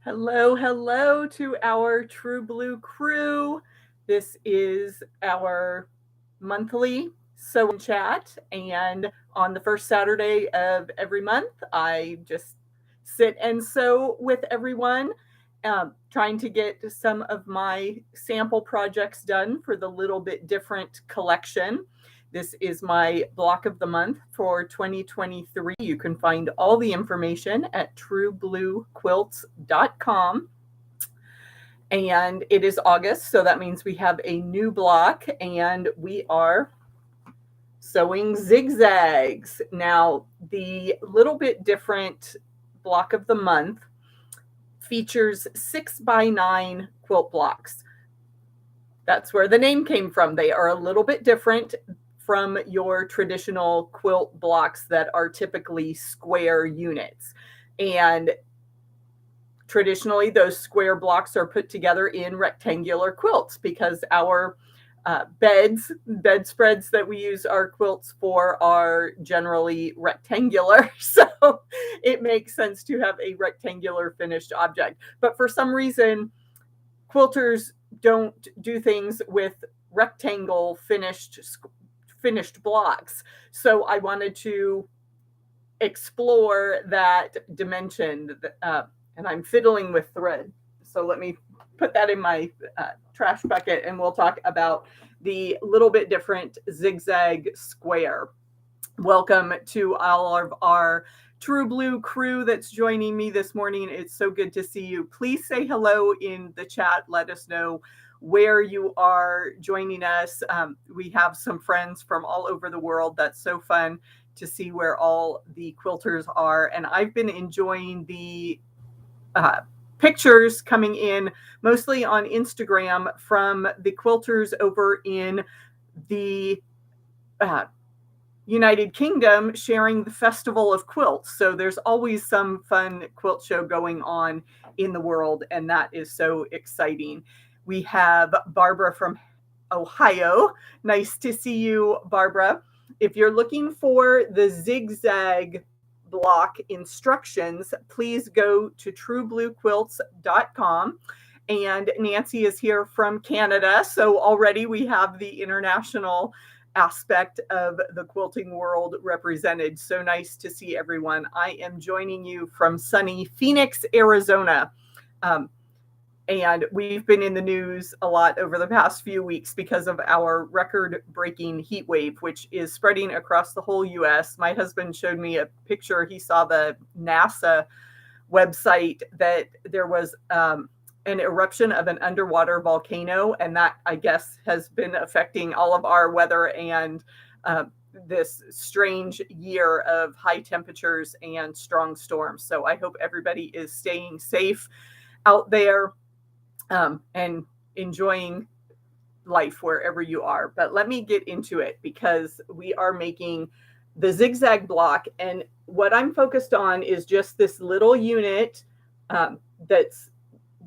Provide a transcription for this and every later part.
Hello, hello to our True Blue crew. This is our monthly sew and chat. And on the first Saturday of every month, I just sit and sew with everyone, trying to get some of my sample projects done for the Little Bit Different collection. This is my block of the month for 2023. You can find all the information at truebluequilts.com. And it is August, so that means we have a new block and we are sewing zigzags. Now, the Little Bit Different block of the month features 6x9 quilt blocks. That's where the name came from. They are a little bit different from your traditional quilt blocks that are typically square units. And traditionally, those square blocks are put together in rectangular quilts because our bedspreads that we use our quilts for are generally rectangular. So it makes sense to have a rectangular finished object. But for some reason, quilters don't do things with rectangle finished blocks. So I wanted to explore that dimension, and I'm fiddling with thread. So let me put that in my trash bucket and we'll talk about the Little Bit Different zigzag square. Welcome to all of our True Blue crew that's joining me this morning. It's so good to see you. Please say hello in the chat. Let us know where you are joining us. We have some friends from all over the world. That's so fun to see where all the quilters are. And I've been enjoying the pictures coming in mostly on Instagram from the quilters over in the United Kingdom sharing the Festival of Quilts. So there's always some fun quilt show going on in the world, and that is so exciting. We have Barbara from Ohio. Nice to see you, Barbara. If you're looking for the zigzag block instructions, please go to truebluequilts.com. And Nancy is here from Canada. So already we have the international aspect of the quilting world represented. So nice to see everyone. I am joining you from sunny Phoenix, Arizona. And we've been in the news a lot over the past few weeks because of our record-breaking heat wave, which is spreading across the whole US. My husband showed me a picture. He saw the NASA website that there was an eruption of an underwater volcano, and that, I guess, has been affecting all of our weather and this strange year of high temperatures and strong storms. So I hope everybody is staying safe out there and enjoying life wherever you are. But let me get into it because we are making the zigzag block. And what I'm focused on is just this little unit that's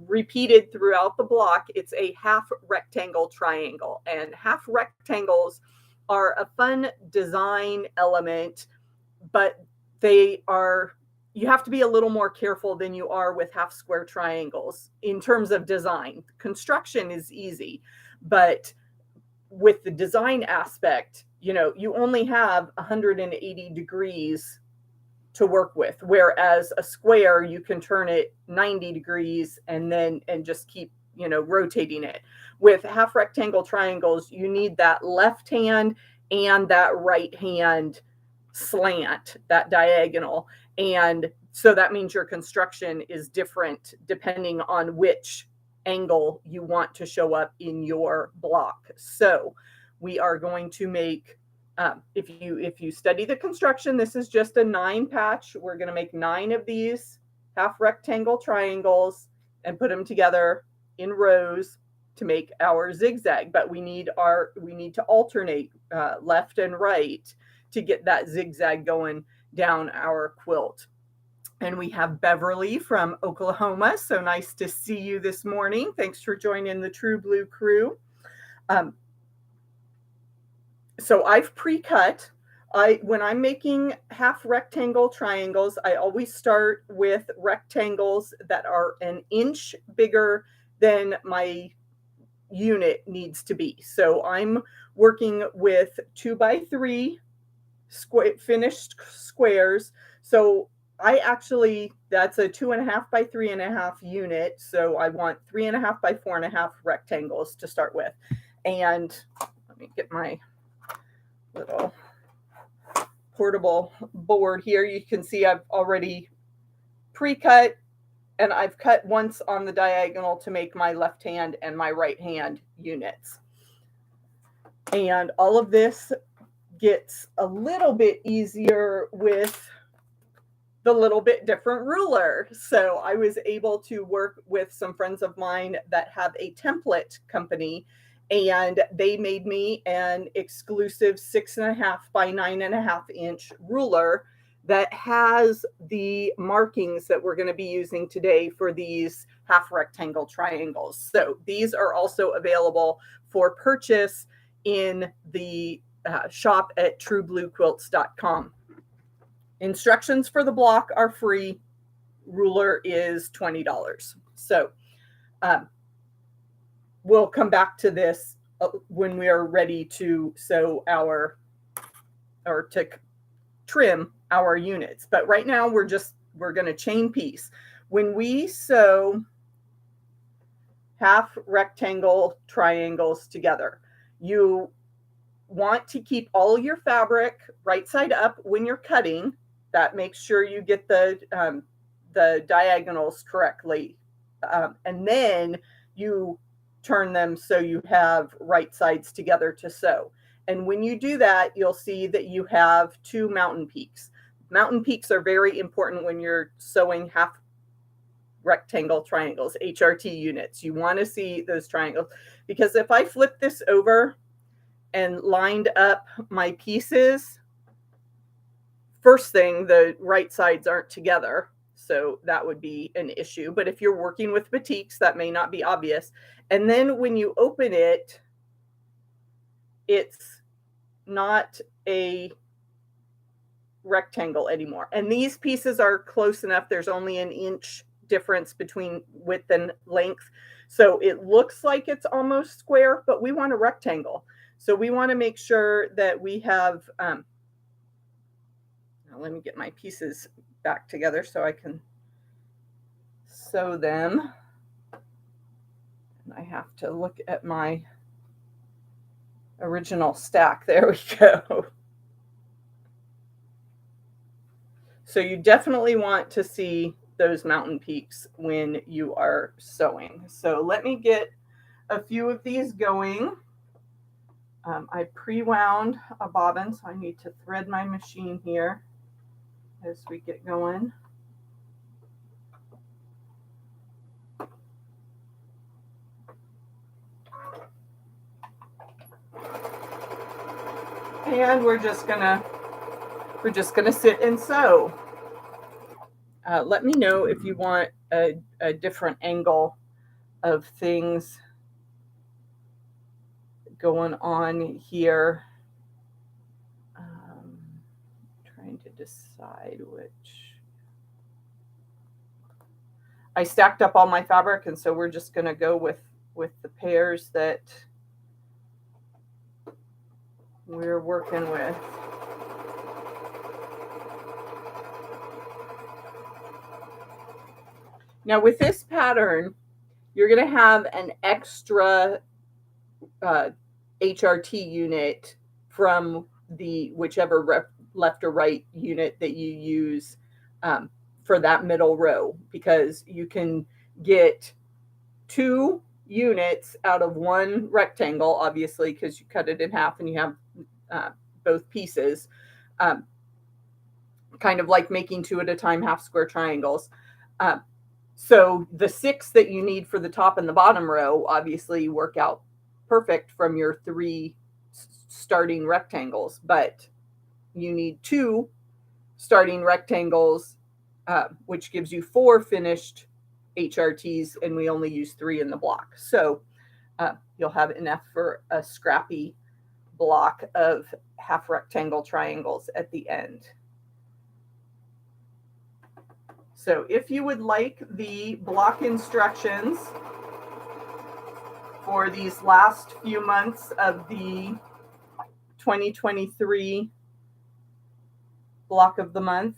repeated throughout the block. It's a half rectangle triangle, and half rectangles are a fun design element, but you have to be a little more careful than you are with half square triangles in terms of design. Construction is easy, but with the design aspect, you only have 180 degrees to work with, whereas a square, you can turn it 90 degrees and just keep, rotating it. With half rectangle triangles, you need that left hand and that right hand slant, that diagonal. And so that means your construction is different depending on which angle you want to show up in your block. So we are going to make, if you study the construction, this is just a 9 patch. We're going to make 9 of these half rectangle triangles and put them together in rows to make our zigzag. But we need to alternate left and right to get that zigzag going down our quilt. And we have Beverly from Oklahoma. So nice to see you this morning. Thanks for joining the True Blue crew. So I've pre-cut when I'm making half rectangle triangles, I always start with rectangles that are an inch bigger than my unit needs to be. So I'm working with 2x3 finished squares. So that's a 2.5 by 3.5 unit. So I want 3.5 by 4.5 rectangles to start with. And let me get my little portable board here. You can see I've already pre-cut, and I've cut once on the diagonal to make my left hand and my right hand units. And all of this gets a little bit easier with the little bit different ruler. So I was able to work with some friends of mine that have a template company, and they made me an exclusive 6.5 by 9.5 inch ruler that has the markings that we're going to be using today for these half rectangle triangles. So these are also available for purchase in the shop at truebluequilts.com. Instructions for the block are free. Ruler is $20. So we'll come back to this when we are ready to sew to trim our units. But right now we're going to chain piece. When we sew half rectangle triangles together, you want to keep all your fabric right side up when you're cutting. That makes sure you get the diagonals correctly. And then you turn them so you have right sides together to sew. And when you do that, you'll see that you have two mountain peaks. Mountain peaks are very important when you're sewing half rectangle triangles, HRT units. You want to see those triangles, because if I flip this over and lined up my pieces, first thing, the right sides aren't together. So that would be an issue. But if you're working with batiks, that may not be obvious. And then when you open it, it's not a rectangle anymore. And these pieces are close enough. There's only an inch difference between width and length. So it looks like it's almost square, but we want a rectangle. So we want to make sure that we have, now let me get my pieces back together so I can sew them. And I have to look at my original stack. There we go. So you definitely want to see those mountain peaks when you are sewing. So let me get a few of these going. I pre-wound a bobbin, so I need to thread my machine here as we get going. And we're just gonna sit and sew. Let me know if you want a different angle of things going on here. Trying to decide which. I stacked up all my fabric, and so we're just going to go with the pairs that we're working with. Now with this pattern, you're going to have an extra HRT unit from the whichever left or right unit that you use for that middle row, because you can get 2 units out of one rectangle, obviously, because you cut it in half and you have both pieces, kind of like making 2 at a time half square triangles. So the 6 that you need for the top and the bottom row obviously work out perfect from your 3 starting rectangles, but you need 2 starting rectangles, which gives you 4 finished HRTs, and we only use 3 in the block. So you'll have enough for a scrappy block of half rectangle triangles at the end. So if you would like the block instructions for these last few months of the 2023 block of the month,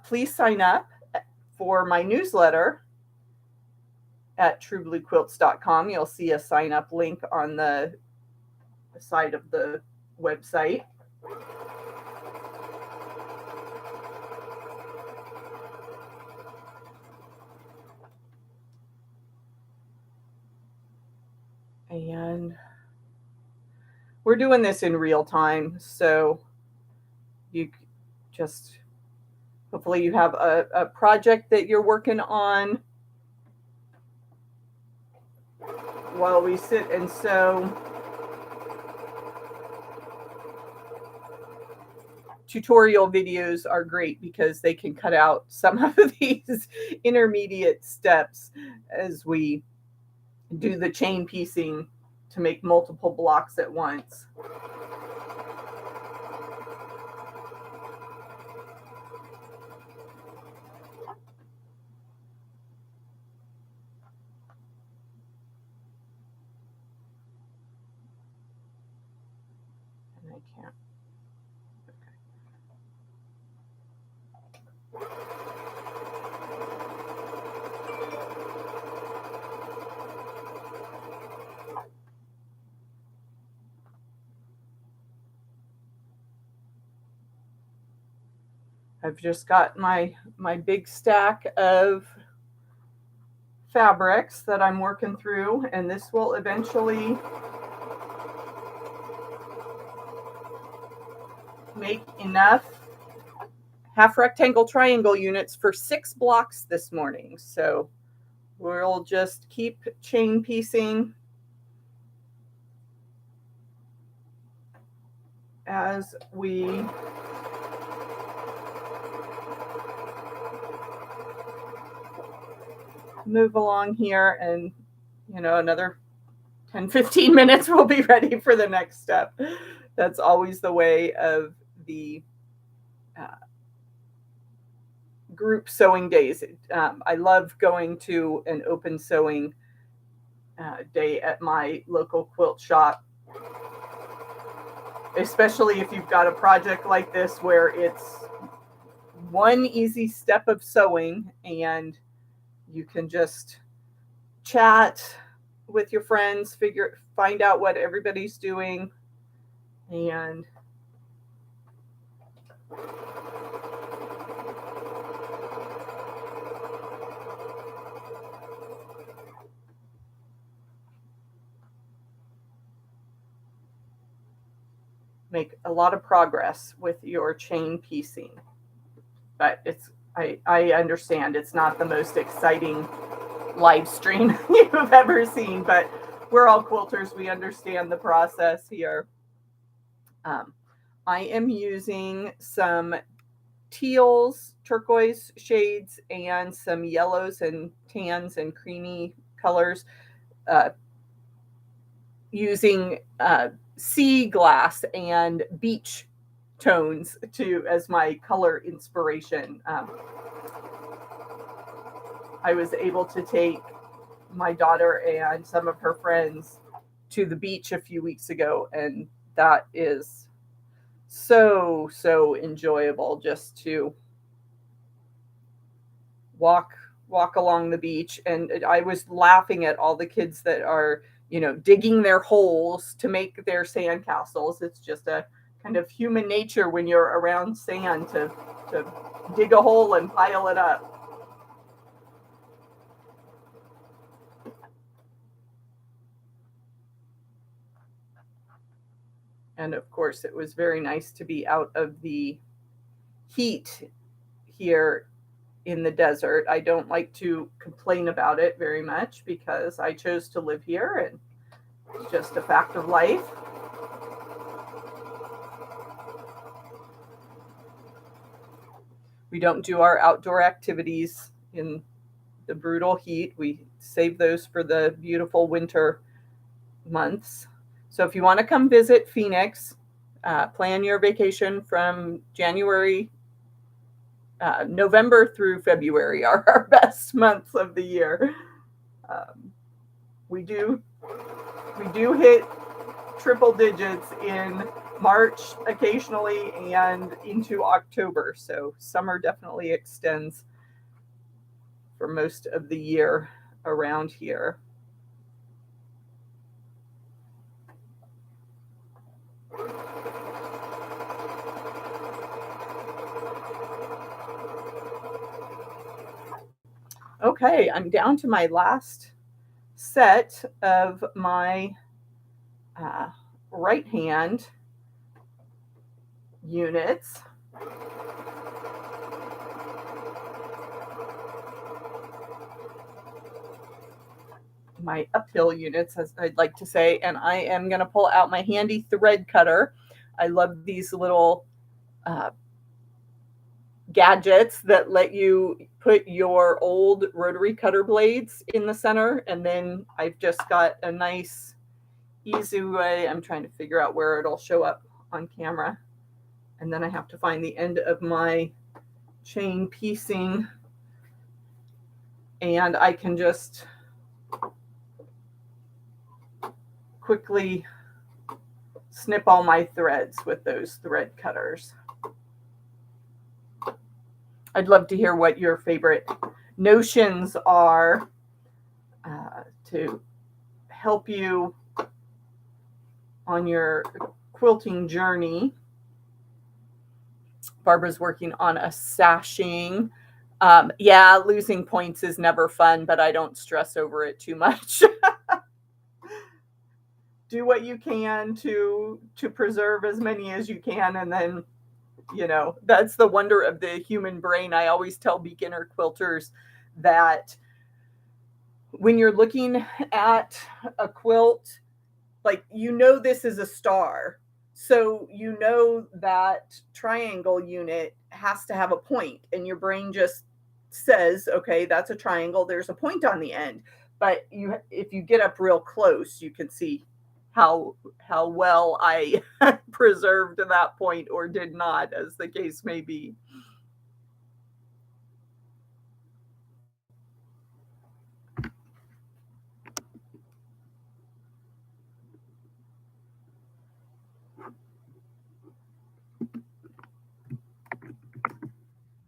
please sign up for my newsletter at truebluequilts.com. You'll see a sign up link on the side of the website. And we're doing this in real time, so you just, hopefully you have a project that you're working on while we sit and sew. Tutorial videos are great because they can cut out some of these intermediate steps as we do the chain piecing to make multiple blocks at once. And I can't. I've just got my big stack of fabrics that I'm working through, and this will eventually make enough half rectangle triangle units for 6 blocks this morning. So we'll just keep chain piecing as we move along here, and another 10-15 minutes we'll be ready for the next step. That's always the way of the group sewing days. I love going to an open sewing day at my local quilt shop, especially if you've got a project like this where it's one easy step of sewing and you can just chat with your friends, find out what everybody's doing, and make a lot of progress with your chain piecing. But I understand it's not the most exciting live stream you've ever seen, but we're all quilters. We understand the process here. I am using some teals, turquoise shades, and some yellows and tans and creamy colors, using sea glass and beach tones as my color inspiration. I was able to take my daughter and some of her friends to the beach a few weeks ago, and that is so enjoyable, just to walk along the beach. And I was laughing at all the kids that are digging their holes to make their sand castles. It's just a kind of human nature when you're around sand to dig a hole and pile it up. And of course, it was very nice to be out of the heat here in the desert. I don't like to complain about it very much because I chose to live here, and it's just a fact of life. We don't do our outdoor activities in the brutal heat. We save those for the beautiful winter months. So if you want to come visit Phoenix, plan your vacation from November through February are our best months of the year. We do hit triple digits in March occasionally and into October. So summer definitely extends for most of the year around here. Okay, I'm down to my last set of my right hand units. My uphill units, as I'd like to say, and I am going to pull out my handy thread cutter. I love these little gadgets that let you put your old rotary cutter blades in the center, and then I've just got a nice easy way. I'm trying to figure out where it'll show up on camera, and then I have to find the end of my chain piecing, and I can just quickly snip all my threads with those thread cutters. I'd love to hear what your favorite notions are to help you on your quilting journey. Barbara's working on a sashing. Yeah, losing points is never fun, but I don't stress over it too much. Do what you can to preserve as many as you can, and then, you know, that's the wonder of the human brain. I always tell beginner quilters that when you're looking at a quilt, like, you know, this is a star. So you know that triangle unit has to have a point, and your brain just says, okay, that's a triangle, there's a point on the end. But if you get up real close, you can see how well I preserved that point or did not, as the case may be.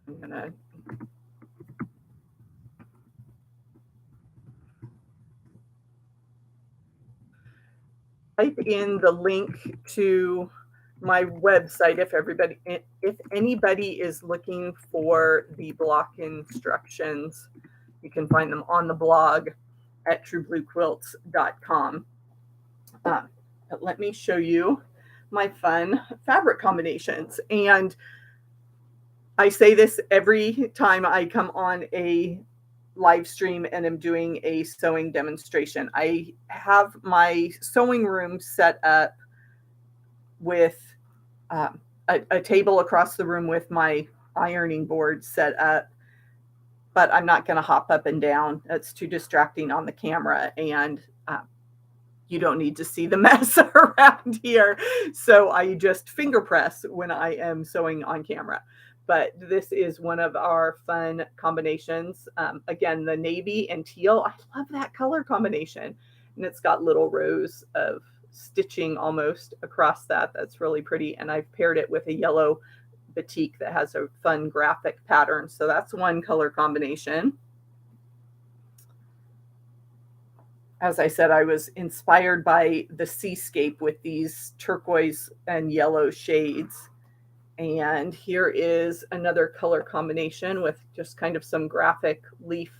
I'm gonna type in the link to my website if anybody is looking for the block instructions. You can find them on the blog at truebluequilts.com. But let me show you my fun fabric combinations. And I say this every time I come on a live stream and am doing a sewing demonstration. I have my sewing room set up with a table across the room with my ironing board set up, but I'm not going to hop up and down. That's too distracting on the camera, and you don't need to see the mess around here. So I just finger press when I am sewing on camera. But this is one of our fun combinations. Again, the navy and teal. I love that color combination. And it's got little rows of stitching almost across that. That's really pretty. And I've paired it with a yellow batik that has a fun graphic pattern. So that's one color combination. As I said, I was inspired by the seascape with these turquoise and yellow shades. And here is another color combination with just kind of some graphic leaf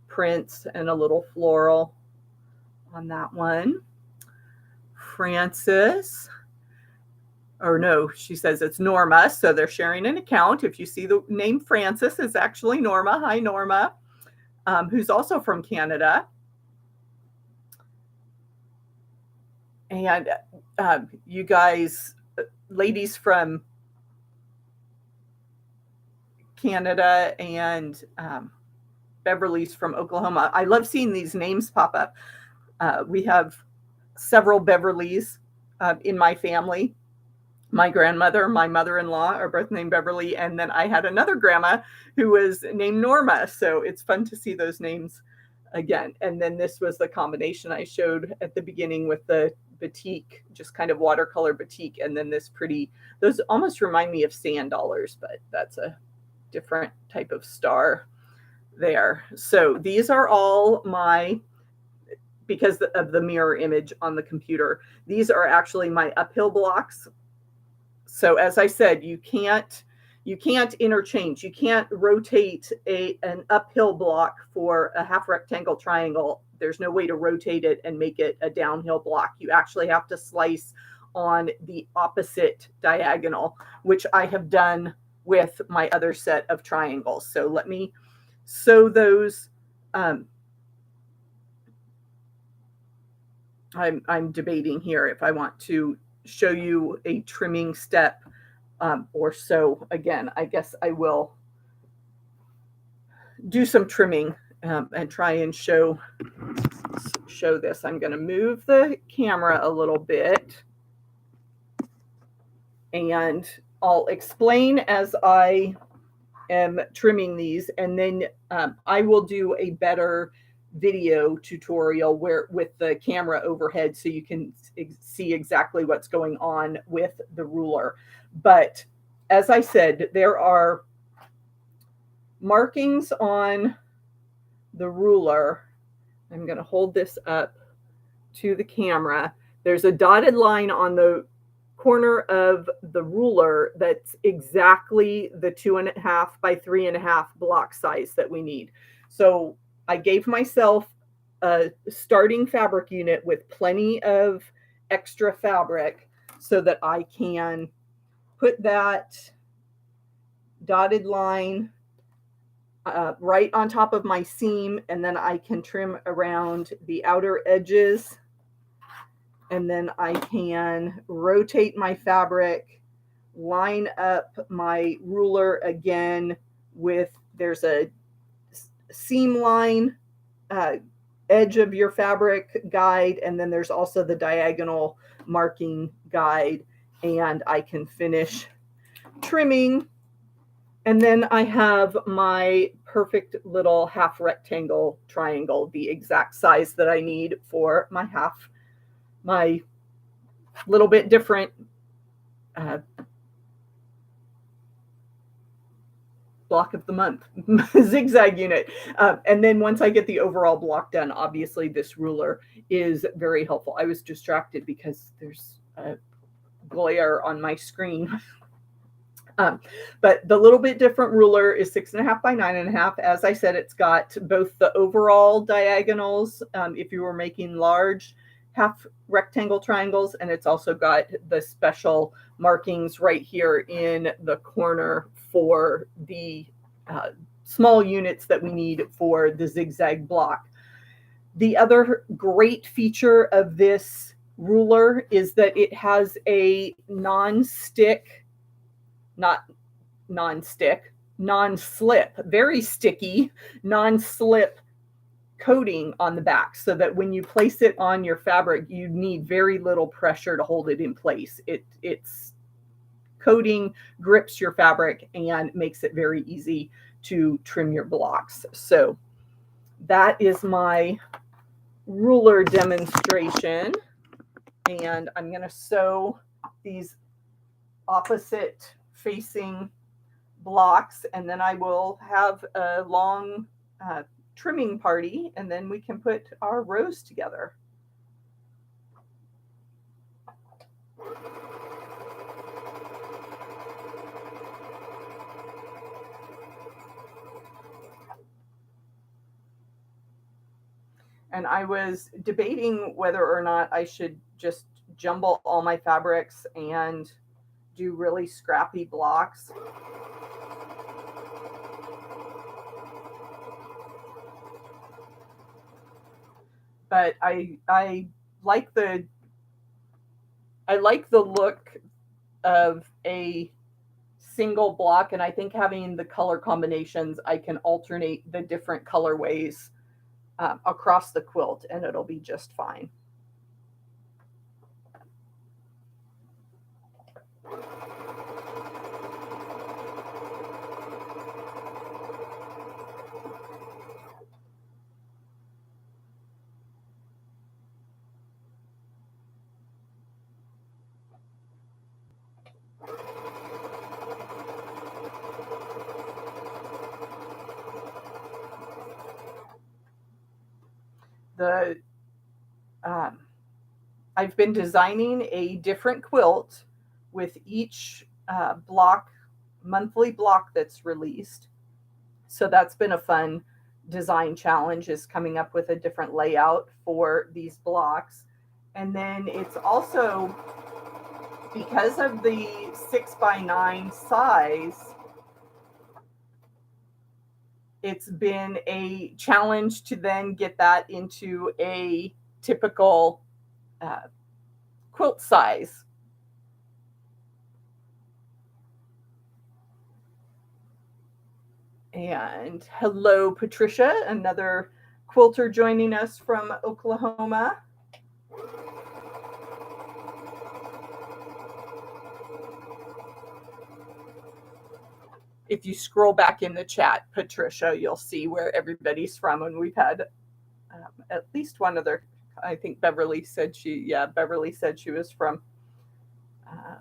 prints and a little floral on that one. Frances, or no, she says it's Norma, so they're sharing an account. If you see the name Frances, it's actually Norma. Hi, Norma, who's also from Canada. And you guys, ladies from Canada and Beverly's from Oklahoma. I love seeing these names pop up. We have several Beverlys in my family. My grandmother, my mother-in-law are both named Beverly, and then I had another grandma who was named Norma. So it's fun to see those names again. And then this was the combination I showed at the beginning with the batik, just kind of watercolor batik, and then this pretty, those almost remind me of sand dollars, but that's a different type of star there. So these are all my, because of the mirror image on the computer, these are actually my uphill blocks. So as I said, you can't interchange. You can't rotate an uphill block for a half rectangle triangle. There's no way to rotate it and make it a downhill block. You actually have to slice on the opposite diagonal, which I have done with my other set of triangles. So let me sew those. I'm debating here if I want to show you a trimming step or so. Again, I guess I will do some trimming and try and show this. I'm going to move the camera a little bit and I'll explain as I am trimming these, and then I will do a better video tutorial where with the camera overhead so you can see exactly what's going on with the ruler. But as I said, there are markings on the ruler. I'm going to hold this up to the camera. There's a dotted line on the corner of the ruler that's exactly the 2.5 by 3.5 block size that we need. So I gave myself a starting fabric unit with plenty of extra fabric so that I can put that dotted line right on top of my seam, and then I can trim around the outer edges, and then I can rotate my fabric, line up my ruler again with, there's a seam line edge of your fabric guide, and then there's also the diagonal marking guide, and I can finish trimming. And then I have my perfect little half rectangle triangle, the exact size that I need for my half, my little bit different block of the month zigzag unit. And then once I get the overall block done, obviously this ruler is very helpful. I was distracted because there's a glare on my screen. But the little bit different ruler is 6.5 by 9.5. As I said, it's got both the overall diagonals if you were making large half rectangle triangles, and it's also got the special markings right here in the corner for the small units that we need for the zigzag block. The other great feature of this ruler is that it has a non-slip, very sticky, non-slip coating on the back, so that when you place it on your fabric, you need very little pressure to hold it in place. It's coating grips your fabric and makes it very easy to trim your blocks. So that is my ruler demonstration, and I'm going to sew these opposite facing blocks, and then I will have a long trimming party, and then we can put our rows together. And I was debating whether or not I should just jumble all my fabrics and do really scrappy blocks. But I like the look of a single block, and I think having the color combinations, I can alternate the different colorways across the quilt, and it'll be just fine. the I've been designing a different quilt with each monthly block that's released. So that's been a fun design challenge, is coming up with a different layout for these blocks. And then it's also, because of the 6x9 size, it's been a challenge to then get that into a typical quilt size. And hello, Patricia, another quilter joining us from Oklahoma. If you scroll back in the chat, Patricia, you'll see where everybody's from. And we've had at least one other, I think Beverly said she was from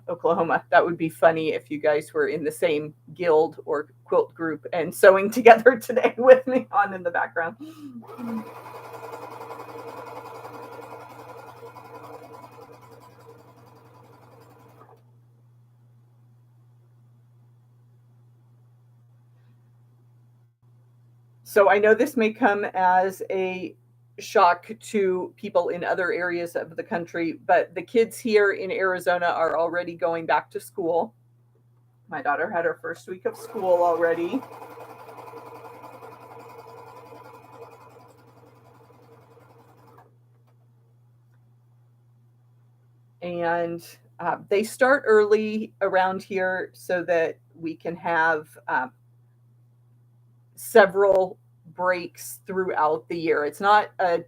Oklahoma. That would be funny if you guys were in the same guild or quilt group and sewing together today with me on in the background. So I know this may come as a shock to people in other areas of the country, but the kids here in Arizona are already going back to school. My daughter had her first week of school already. And they start early around here so that we can have several breaks throughout the year. It's not a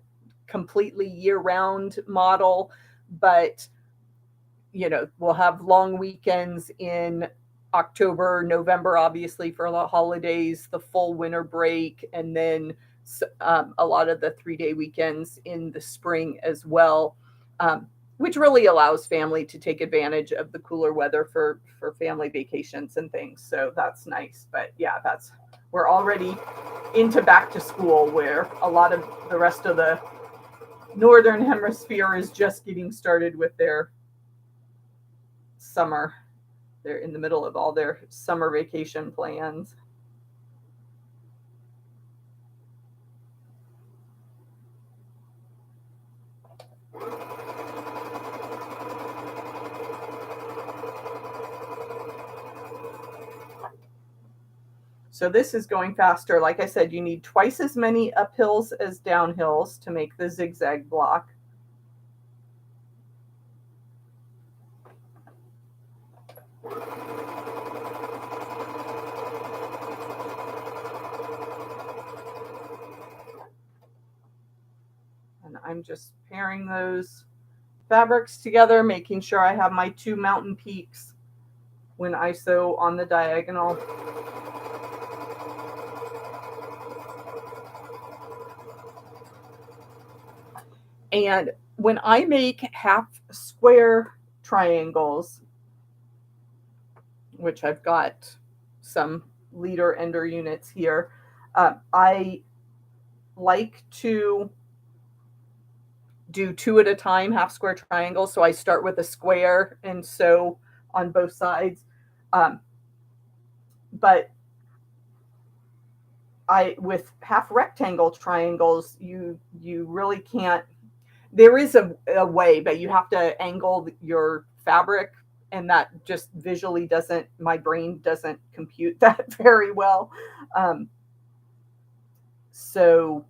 completely year-round model, but we'll have long weekends in October, November, obviously for the holidays, the full winter break, and then a lot of the 3-day weekends in the spring as well, which really allows family to take advantage of the cooler weather for family vacations and things. So that's nice. But yeah, we're already into back to school, where a lot of the rest of the Northern Hemisphere is just getting started with their summer. They're in the middle of all their summer vacation plans. So this is going faster. Like I said, you need twice as many uphills as downhills to make the zigzag block. And I'm just pairing those fabrics together, making sure I have my 2 mountain peaks when I sew on the diagonal. And when I make half square triangles, which I've got some leader ender units here, I like to do 2 at a time, half square triangles. So I start with a square and sew on both sides. But with half rectangle triangles, you really can't. There is a way, but you have to angle your fabric, and that just visually doesn't, my brain doesn't compute that very well. So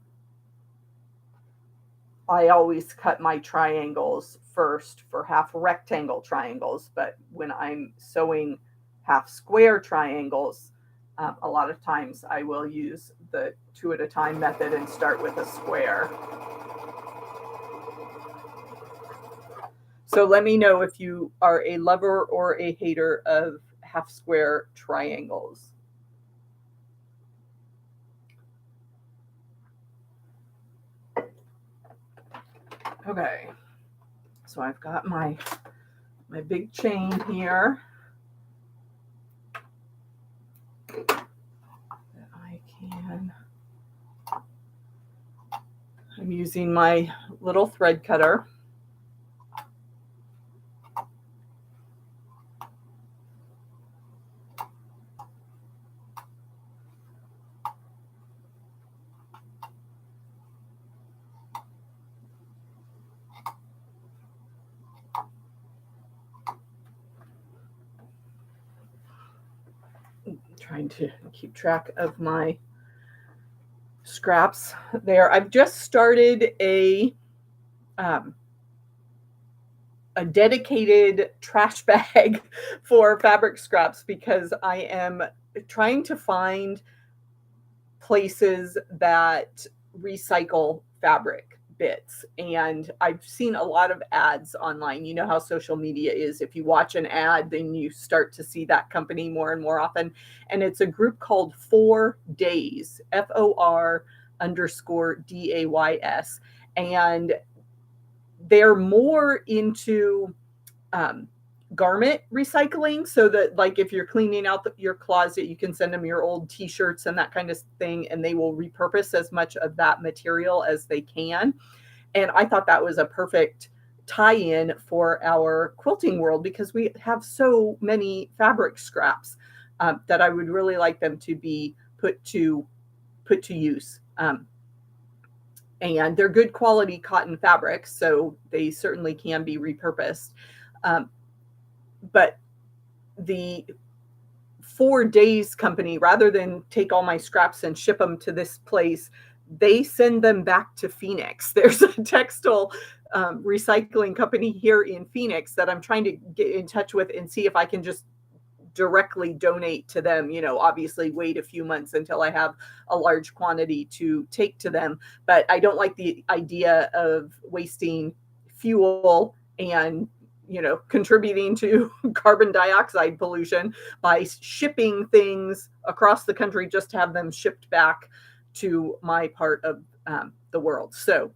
I always cut my triangles first for half rectangle triangles, but when I'm sewing half square triangles, a lot of times I will use the 2 at a time method and start with a square. So let me know if you are a lover or a hater of half square triangles. Okay, so I've got my big chain here that I can I'm using my little thread cutter. Trying to keep track of my scraps there. I've just started a dedicated trash bag for fabric scraps because I am trying to find places that recycle fabric bits. And I've seen a lot of ads online. You know how social media is. If you watch an ad, then you start to see that company more and more often. And it's a group called 4 Days, FOR_DAYS. And they're more into garment recycling, so that like if you're cleaning out your closet, you can send them your old t-shirts and that kind of thing, and they will repurpose as much of that material as they can. And I thought that was a perfect tie-in for our quilting world because we have so many fabric scraps that I would really like them to be put to use. And they're good quality cotton fabrics, so they certainly can be repurposed. But the 4 Days company, rather than take all my scraps and ship them to this place, they send them back to Phoenix. There's a textile recycling company here in Phoenix that I'm trying to get in touch with and see if I can just directly donate to them. You know, obviously wait a few months until I have a large quantity to take to them. But I don't like the idea of wasting fuel and, you know, contributing to carbon dioxide pollution by shipping things across the country just to have them shipped back to my part of the world. So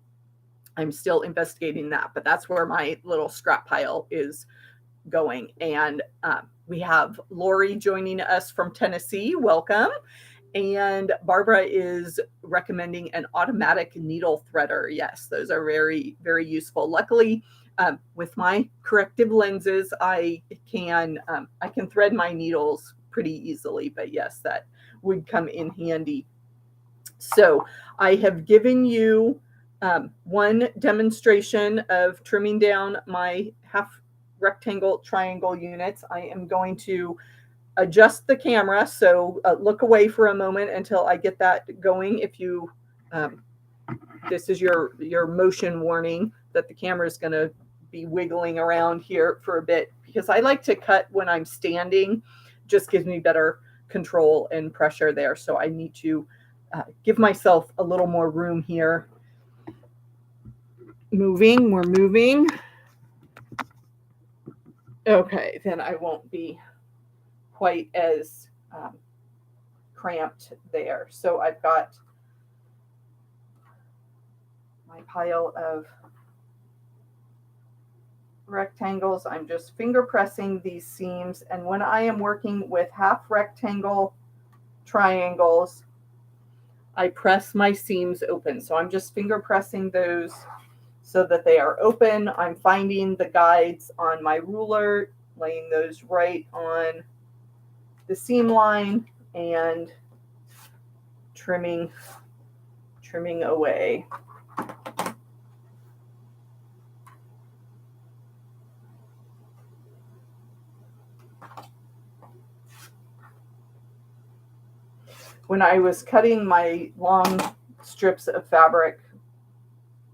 I'm still investigating that, but that's where my little scrap pile is going. And we have Lori joining us from Tennessee. Welcome. And Barbara is recommending an automatic needle threader. Yes, those are very, very useful. Luckily, with my corrective lenses, I can thread my needles pretty easily. But yes, that would come in handy. So I have given you one demonstration of trimming down my half rectangle triangle units. I am going to adjust the camera, so look away for a moment until I get that going. If you, this is your motion warning that the camera is going to be wiggling around here for a bit, because I like to cut when I'm standing. Just gives me better control and pressure there. So I need to give myself a little more room here. We're moving. Okay, then I won't be quite as cramped there. So I've got my pile of rectangles. I'm just finger pressing these seams. And when I am working with half rectangle triangles, I press my seams open. So I'm just finger pressing those so that they are open. I'm finding the guides on my ruler, laying those right on the seam line and trimming away. When I was cutting my long strips of fabric,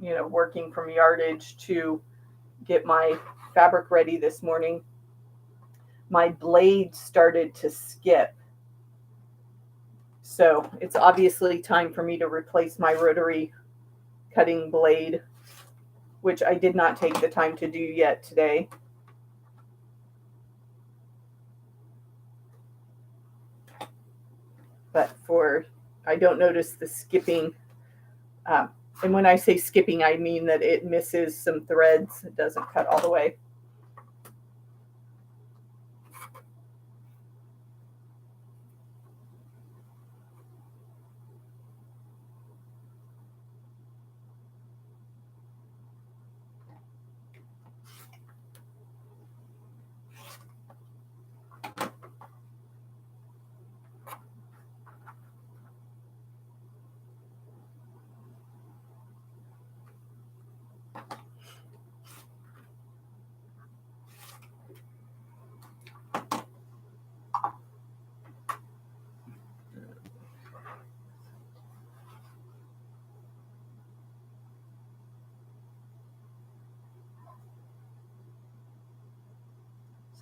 you know, working from yardage to get my fabric ready this morning, my blade started to skip. So it's obviously time for me to replace my rotary cutting blade, which I did not take the time to do yet today. But I don't notice the skipping. And when I say skipping, I mean that it misses some threads. It doesn't cut all the way.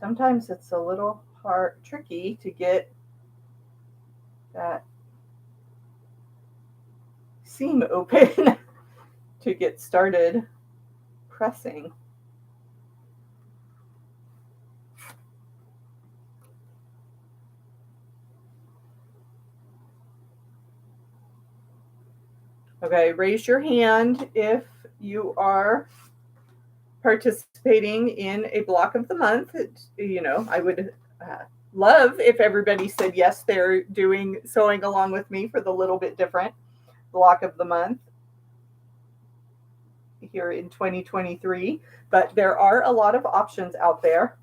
Sometimes it's a little tricky to get that seam open to get started pressing. Okay, raise your hand if you are participating in a block of the month. I would love if everybody said yes, they're doing sewing along with me for the little bit different block of the month here in 2023. But there are a lot of options out there.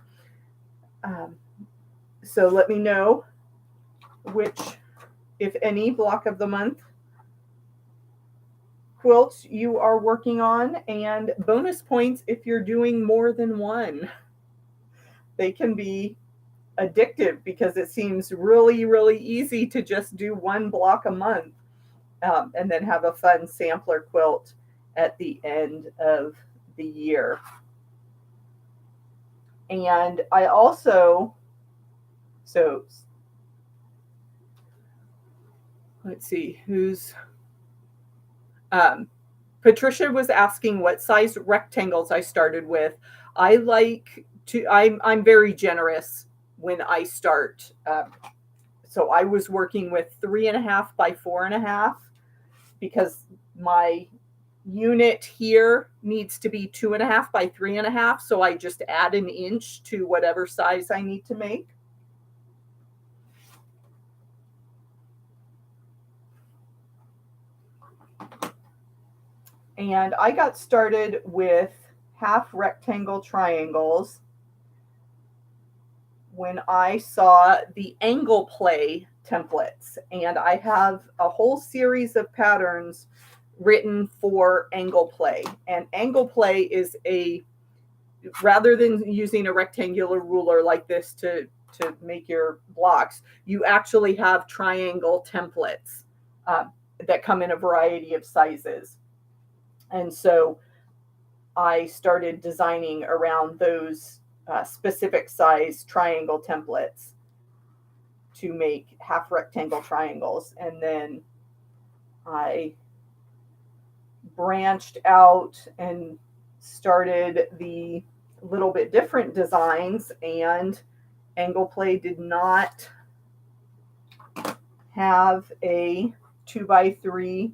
So let me know which, if any, block of the month quilts you are working on, and bonus points if you're doing more than one. They can be addictive because it seems really, really easy to just do one block a month, and then have a fun sampler quilt at the end of the year. And I also, so let's see who's, Patricia was asking what size rectangles I started with. I'm very generous when I start. So I was working with 3.5 by 4.5 because my unit here needs to be 2.5 by 3.5. So I just add an inch to whatever size I need to make. And I got started with half rectangle triangles when I saw the angle play templates. And I have a whole series of patterns written for angle play. And angle play is rather than using a rectangular ruler like this to make your blocks, you actually have triangle templates that come in a variety of sizes. And so I started designing around those specific size triangle templates to make half rectangle triangles. And then I branched out and started the little bit different designs, and angle play did not have a 2x3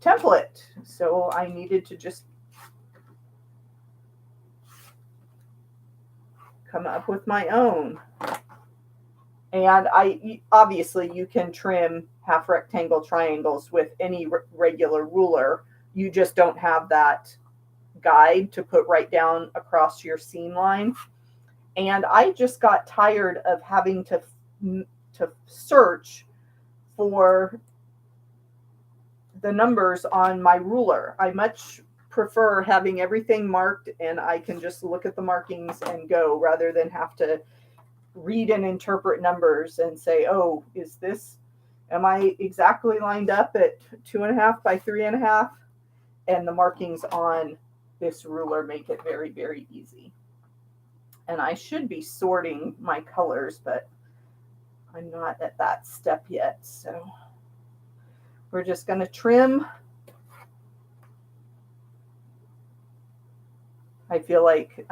template, so I needed to just come up with my own. And obviously you can trim half rectangle triangles with any regular ruler. You just don't have that guide to put right down across your seam line. And I just got tired of having to search for the numbers on my ruler. I much prefer having everything marked and I can just look at the markings and go, rather than have to read and interpret numbers and say, oh, am I exactly lined up at 2.5 by 3.5? And the markings on this ruler make it very, very easy. And I should be sorting my colors, but I'm not at that step yet. So we're just going to trim. I feel like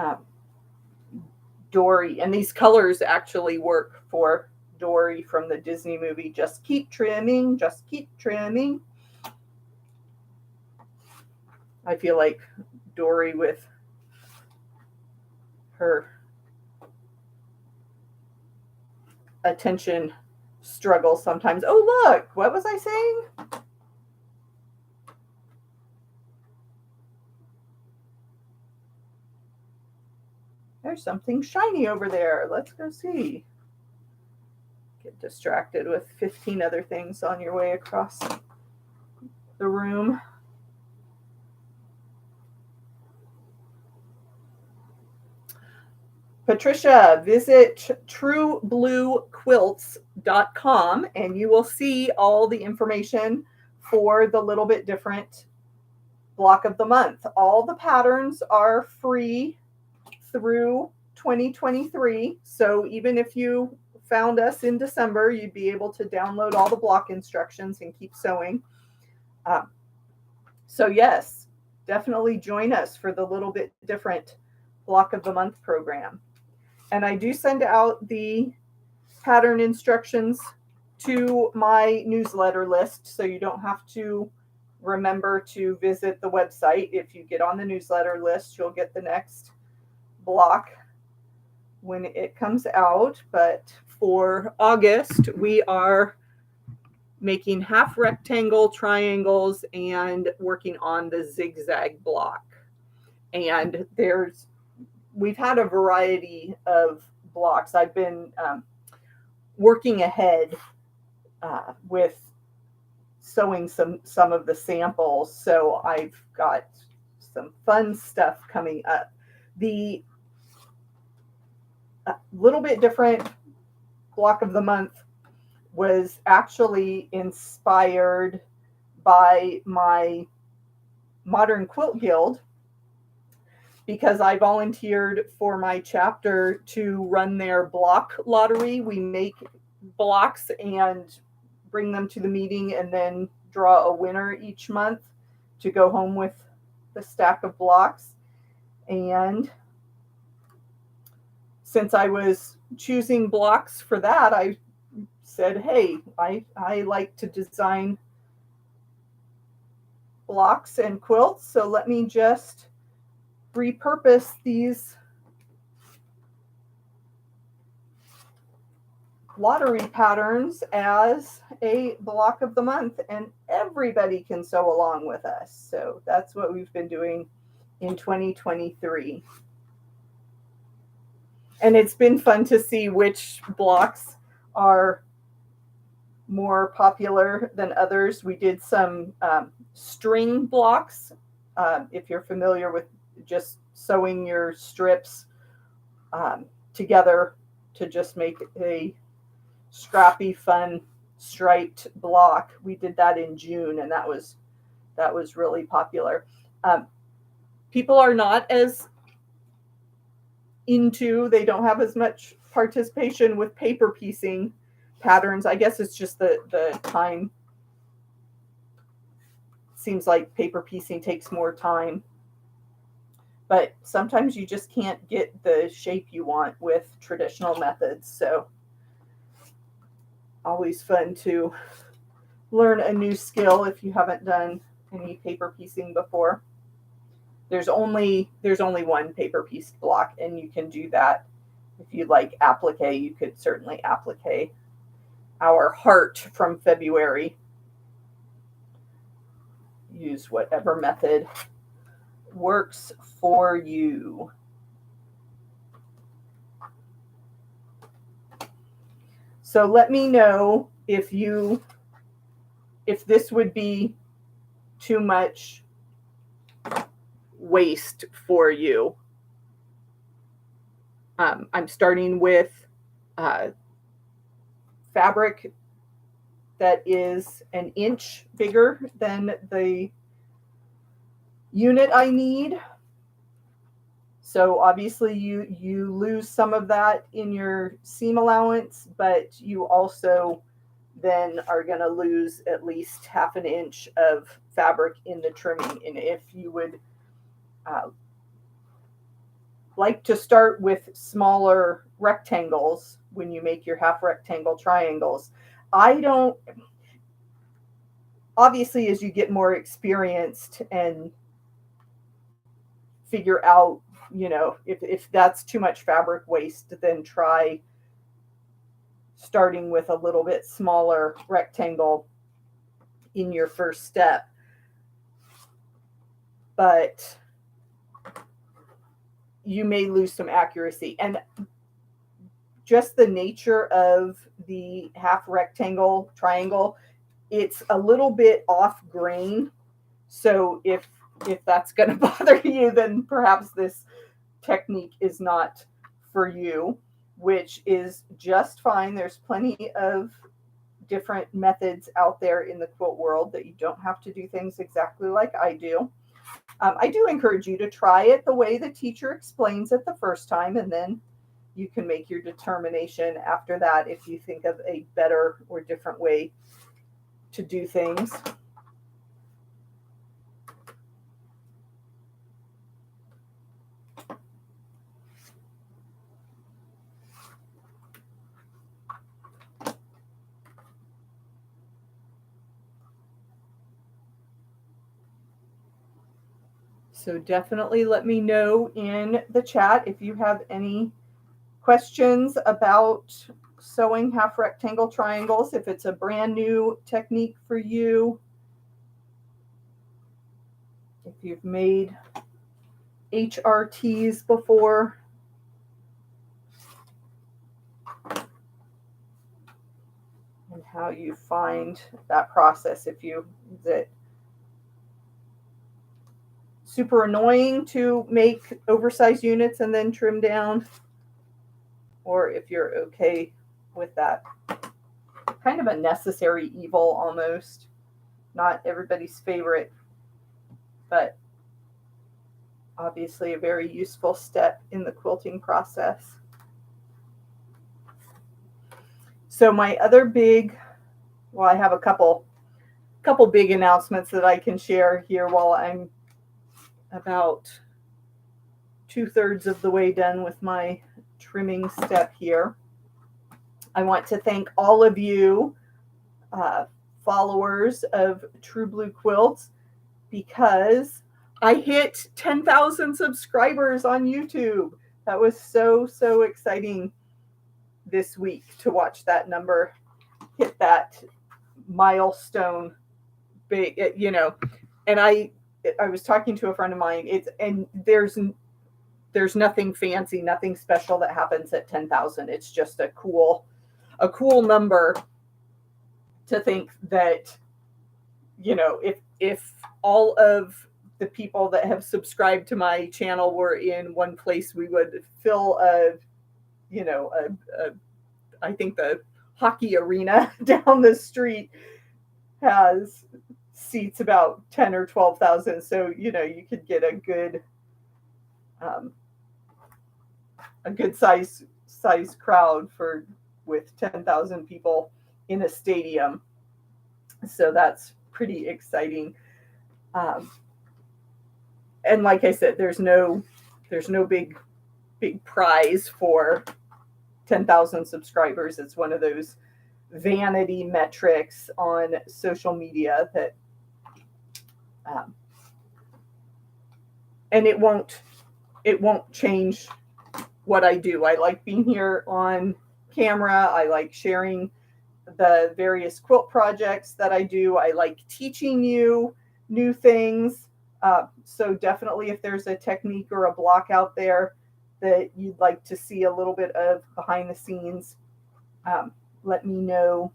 Dory, and these colors actually work for Dory from the Disney movie, Just Keep Trimming, Just Keep Trimming. I feel like Dory with her attention struggle sometimes. Oh, look, what was I saying? There's something shiny over there. Let's go see. Get distracted with 15 other things on your way across the room. Patricia, visit truebluequilts.com and you will see all the information for the little bit different block of the month. All the patterns are free through 2023. So even if you found us in December, you'd be able to download all the block instructions and keep sewing. So yes, definitely join us for the little bit different block of the month program. And I do send out the pattern instructions to my newsletter list, so you don't have to remember to visit the website. If you get on the newsletter list, you'll get the next block when it comes out. But for August, we are making half rectangle triangles and working on the zigzag block. And we've had a variety of blocks. I've been working ahead with sewing some of the samples, so I've got some fun stuff coming up. The little bit different block of the month was actually inspired by my Modern Quilt Guild, because I volunteered for my chapter to run their block lottery. We make blocks and bring them to the meeting and then draw a winner each month to go home with the stack of blocks. And since I was choosing blocks for that, I said, hey, I like to design blocks and quilts, so let me just repurpose these lottery patterns as a block of the month, and everybody can sew along with us. So that's what we've been doing in 2023. And it's been fun to see which blocks are more popular than others. We did some string blocks. If you're familiar with just sewing your strips together to just make a scrappy, fun striped block. We did that in June, and that was really popular. People are not as they don't have as much participation with paper piecing patterns. I guess it's just the time. Seems like paper piecing takes more time, but sometimes you just can't get the shape you want with traditional methods. So always fun to learn a new skill if you haven't done any paper piecing before. There's only one paper pieced block, and you can do that if you like applique. You could certainly applique our heart from February. Use whatever method works for you. So let me know if this would be too much waste for you. I'm starting with fabric that is an inch bigger than the unit I need. So obviously you lose some of that in your seam allowance, but you also then are going to lose at least half an inch of fabric in the trimming. And if you would like to start with smaller rectangles when you make your half rectangle triangles, obviously as you get more experienced and figure out, if that's too much fabric waste, then try starting with a little bit smaller rectangle in your first step. But you may lose some accuracy. And just the nature of the half rectangle triangle, it's a little bit off grain. So if that's going to bother you, then perhaps this technique is not for you, which is just fine. There's plenty of different methods out there in the quilt world that you don't have to do things exactly like I do. I do encourage you to try it the way the teacher explains it the first time, and then you can make your determination after that if you think of a better or different way to do things. So definitely let me know in the chat if you have any questions about sewing half rectangle triangles, if it's a brand new technique for you, if you've made HRTs before. And how you find that process, if you, is it super annoying to make oversized units and then trim down, or if you're okay with that. Kind of a necessary evil almost. Not everybody's favorite, but obviously a very useful step in the quilting process. So my other big, well, I have a couple big announcements that I can share here while I'm about 2/3 of the way done with my trimming step here. I want to thank all of you followers of True Blue Quilts, because I hit 10,000 subscribers on YouTube. That was so exciting this week to watch that number hit that milestone. Big, you know. And I was talking to a friend of mine. There's nothing fancy, nothing special that happens at 10,000. It's just a cool number to think that, you know, if all of the people that have subscribed to my channel were in one place, we would fill I think the hockey arena down the street has seats about 10 or 12,000. So, you know, you could get a good size crowd with 10,000 people in a stadium. So that's pretty exciting. And like I said, there's no big prize for 10,000 subscribers. It's one of those vanity metrics on social media that, and it won't change what I do. I like being here on camera. I like sharing the various quilt projects that I do. I like teaching you new things. So definitely, if there's a technique or a block out there that you'd like to see a little bit of behind the scenes, let me know.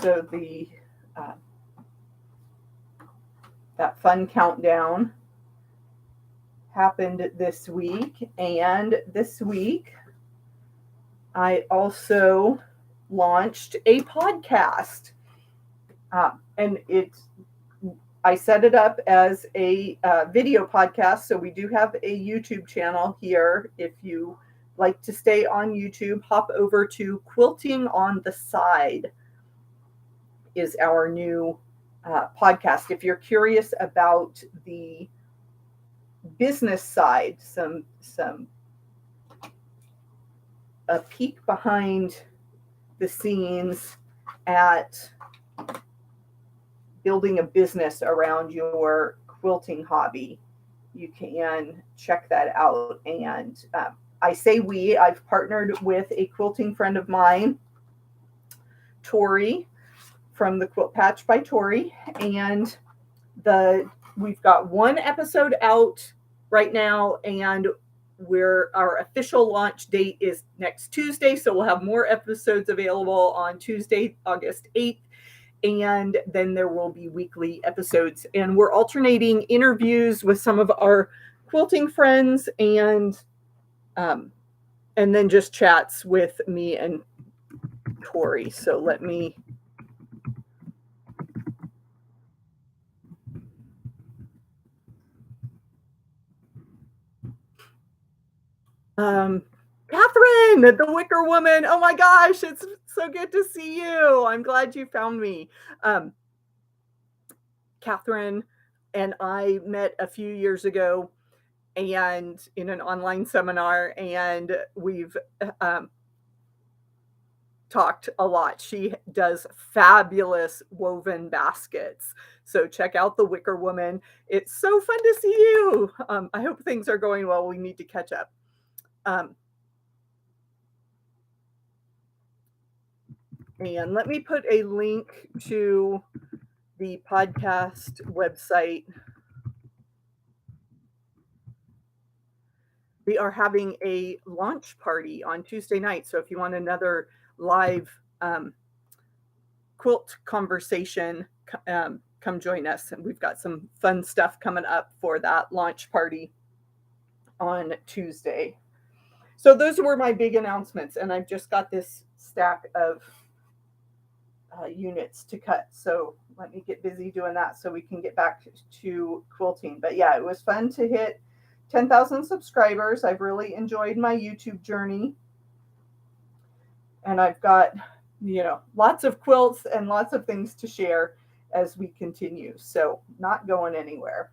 So that fun countdown happened this week, and this week I also launched a podcast, and I set it up as a video podcast. So we do have a YouTube channel here. If you like to stay on YouTube, hop over to Quilting on the Side is our new podcast. If you're curious about the business side, a peek behind the scenes at building a business around your quilting hobby, you can check that out. And I say I've partnered with a quilting friend of mine, Tori, from the Quilt Patch by Tori, and we've got one episode out right now, and our official launch date is next Tuesday, so we'll have more episodes available on Tuesday, August 8th, and then there will be weekly episodes, and we're alternating interviews with some of our quilting friends and and then just chats with me and Tori. So let me. Catherine, the Wicker Woman. Oh my gosh, it's so good to see you. I'm glad you found me. Catherine and I met a few years ago and in an online seminar, and we've talked a lot. She does fabulous woven baskets. So check out the Wicker Woman. It's so fun to see you. I hope things are going well. We need to catch up. And let me put a link to the podcast website. We are having a launch party on Tuesday night. So if you want another live quilt conversation, come join us. And we've got some fun stuff coming up for that launch party on Tuesday. So those were my big announcements. And I've just got this stack of units to cut. So let me get busy doing that so we can get back to quilting. But yeah, it was fun to hit 10,000 subscribers. I've really enjoyed my YouTube journey. And I've got, lots of quilts and lots of things to share as we continue. So not going anywhere.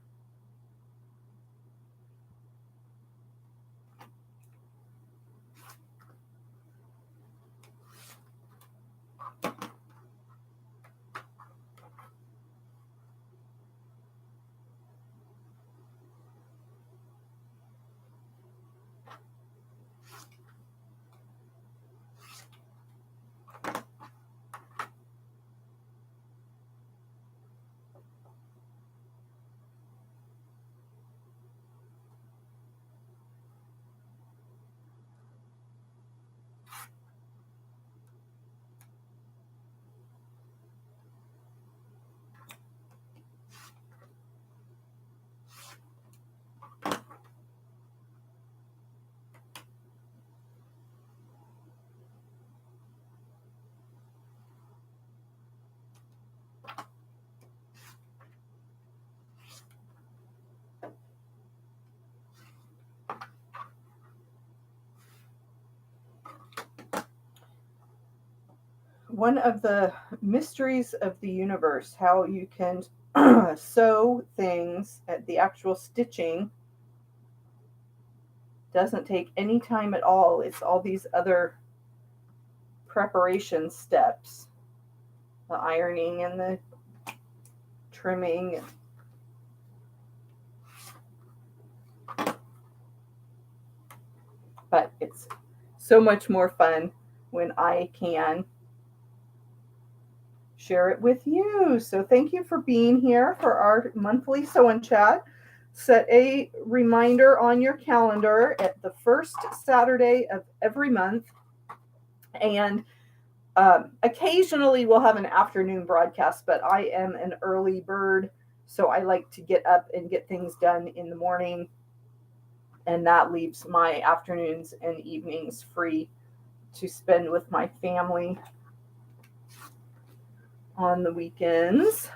One of the mysteries of the universe, how you can sew things at the actual stitching doesn't take any time at all. It's all these other preparation steps, the ironing and the trimming. But it's so much more fun when I can share it with you. So thank you for being here for our monthly sew and chat. Set a reminder on your calendar at the first Saturday of every month. And occasionally we'll have an afternoon broadcast, but I am an early bird, so I like to get up and get things done in the morning. And that leaves my afternoons and evenings free to spend with my family on the weekends.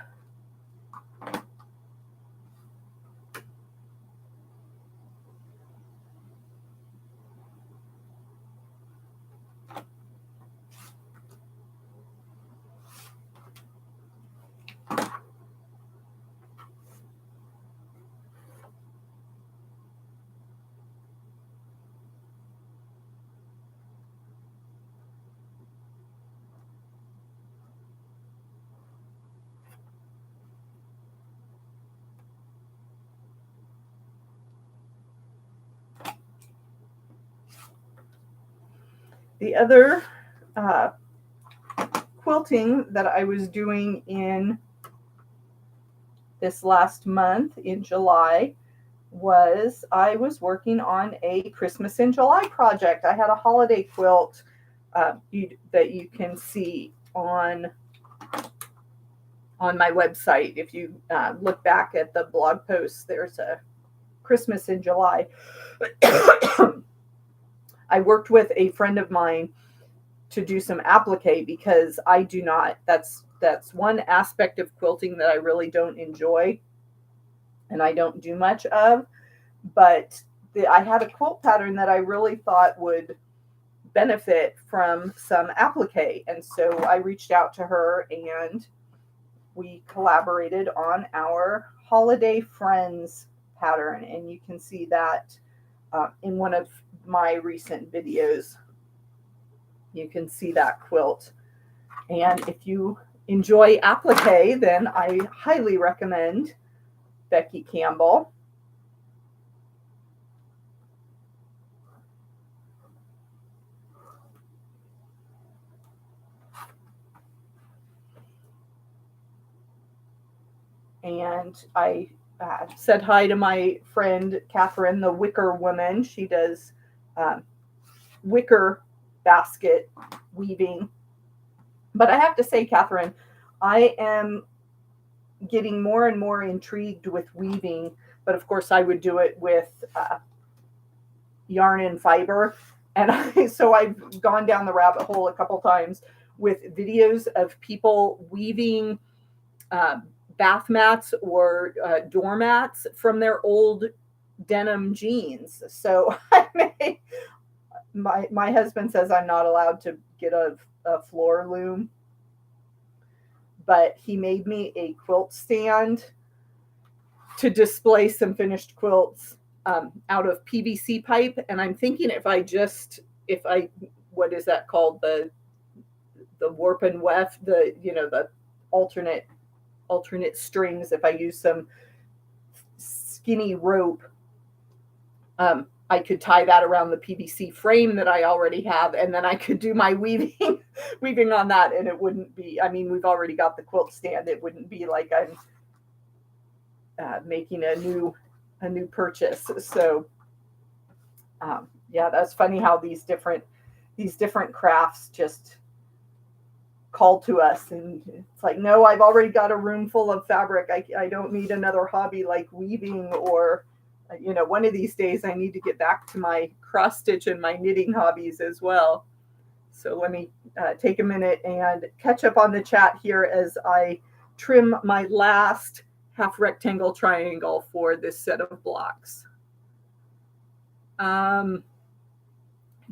The other quilting that I was doing in this last month in July was I was working on a Christmas in July project. I had a holiday quilt that you can see on my website. If you look back at the blog posts, there's a Christmas in July I worked with a friend of mine to do some applique because I do not. That's one aspect of quilting that I really don't enjoy and I don't do much of. But I had a quilt pattern that I really thought would benefit from some applique. And so I reached out to her and we collaborated on our Holiday Friends pattern. And you can see that in one of my recent videos. You can see that quilt. And if you enjoy applique, then I highly recommend Becky Campbell. And I said hi to my friend Catherine, the wicker woman. She does wicker basket weaving. But I have to say, Catherine, I am getting more and more intrigued with weaving. But of course, I would do it with yarn and fiber. And so I've gone down the rabbit hole a couple times with videos of people weaving bath mats or doormats from their old denim jeans. So my husband says I'm not allowed to get a floor loom, but he made me a quilt stand to display some finished quilts out of PVC pipe. And I'm thinking if I what is that called, the warp and weft, the alternate strings, if I use some skinny rope, I could tie that around the PVC frame that I already have, and then I could do my weaving on that, and it wouldn't be, I mean, we've already got the quilt stand. It wouldn't be like I'm making a new purchase. So yeah, that's funny how these different crafts just call to us, and it's like, no, I've already got a room full of fabric. I don't need another hobby like weaving, or one of these days I need to get back to my cross stitch and my knitting hobbies as well. So let me take a minute and catch up on the chat here as I trim my last half rectangle triangle for this set of blocks.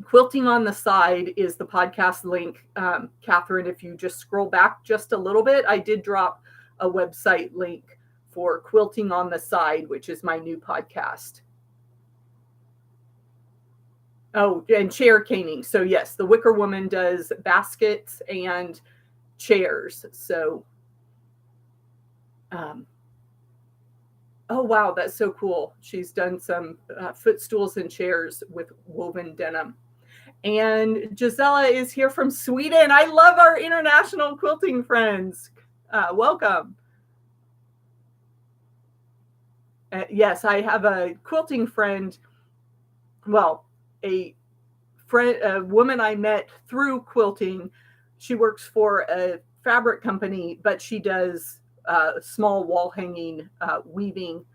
Quilting on the Side is the podcast link. Catherine, if you just scroll back just a little bit, I did drop a website link for Quilting on the Side, which is my new podcast. Oh, and chair caning. So yes, the Wicker Woman does baskets and chairs. So, oh wow, that's so cool. She's done some footstools and chairs with woven denim. And Gisela is here from Sweden. I love our international quilting friends. Welcome. Yes, I have a quilting friend. Well, a woman I met through quilting. She works for a fabric company, but she does small wall hanging weaving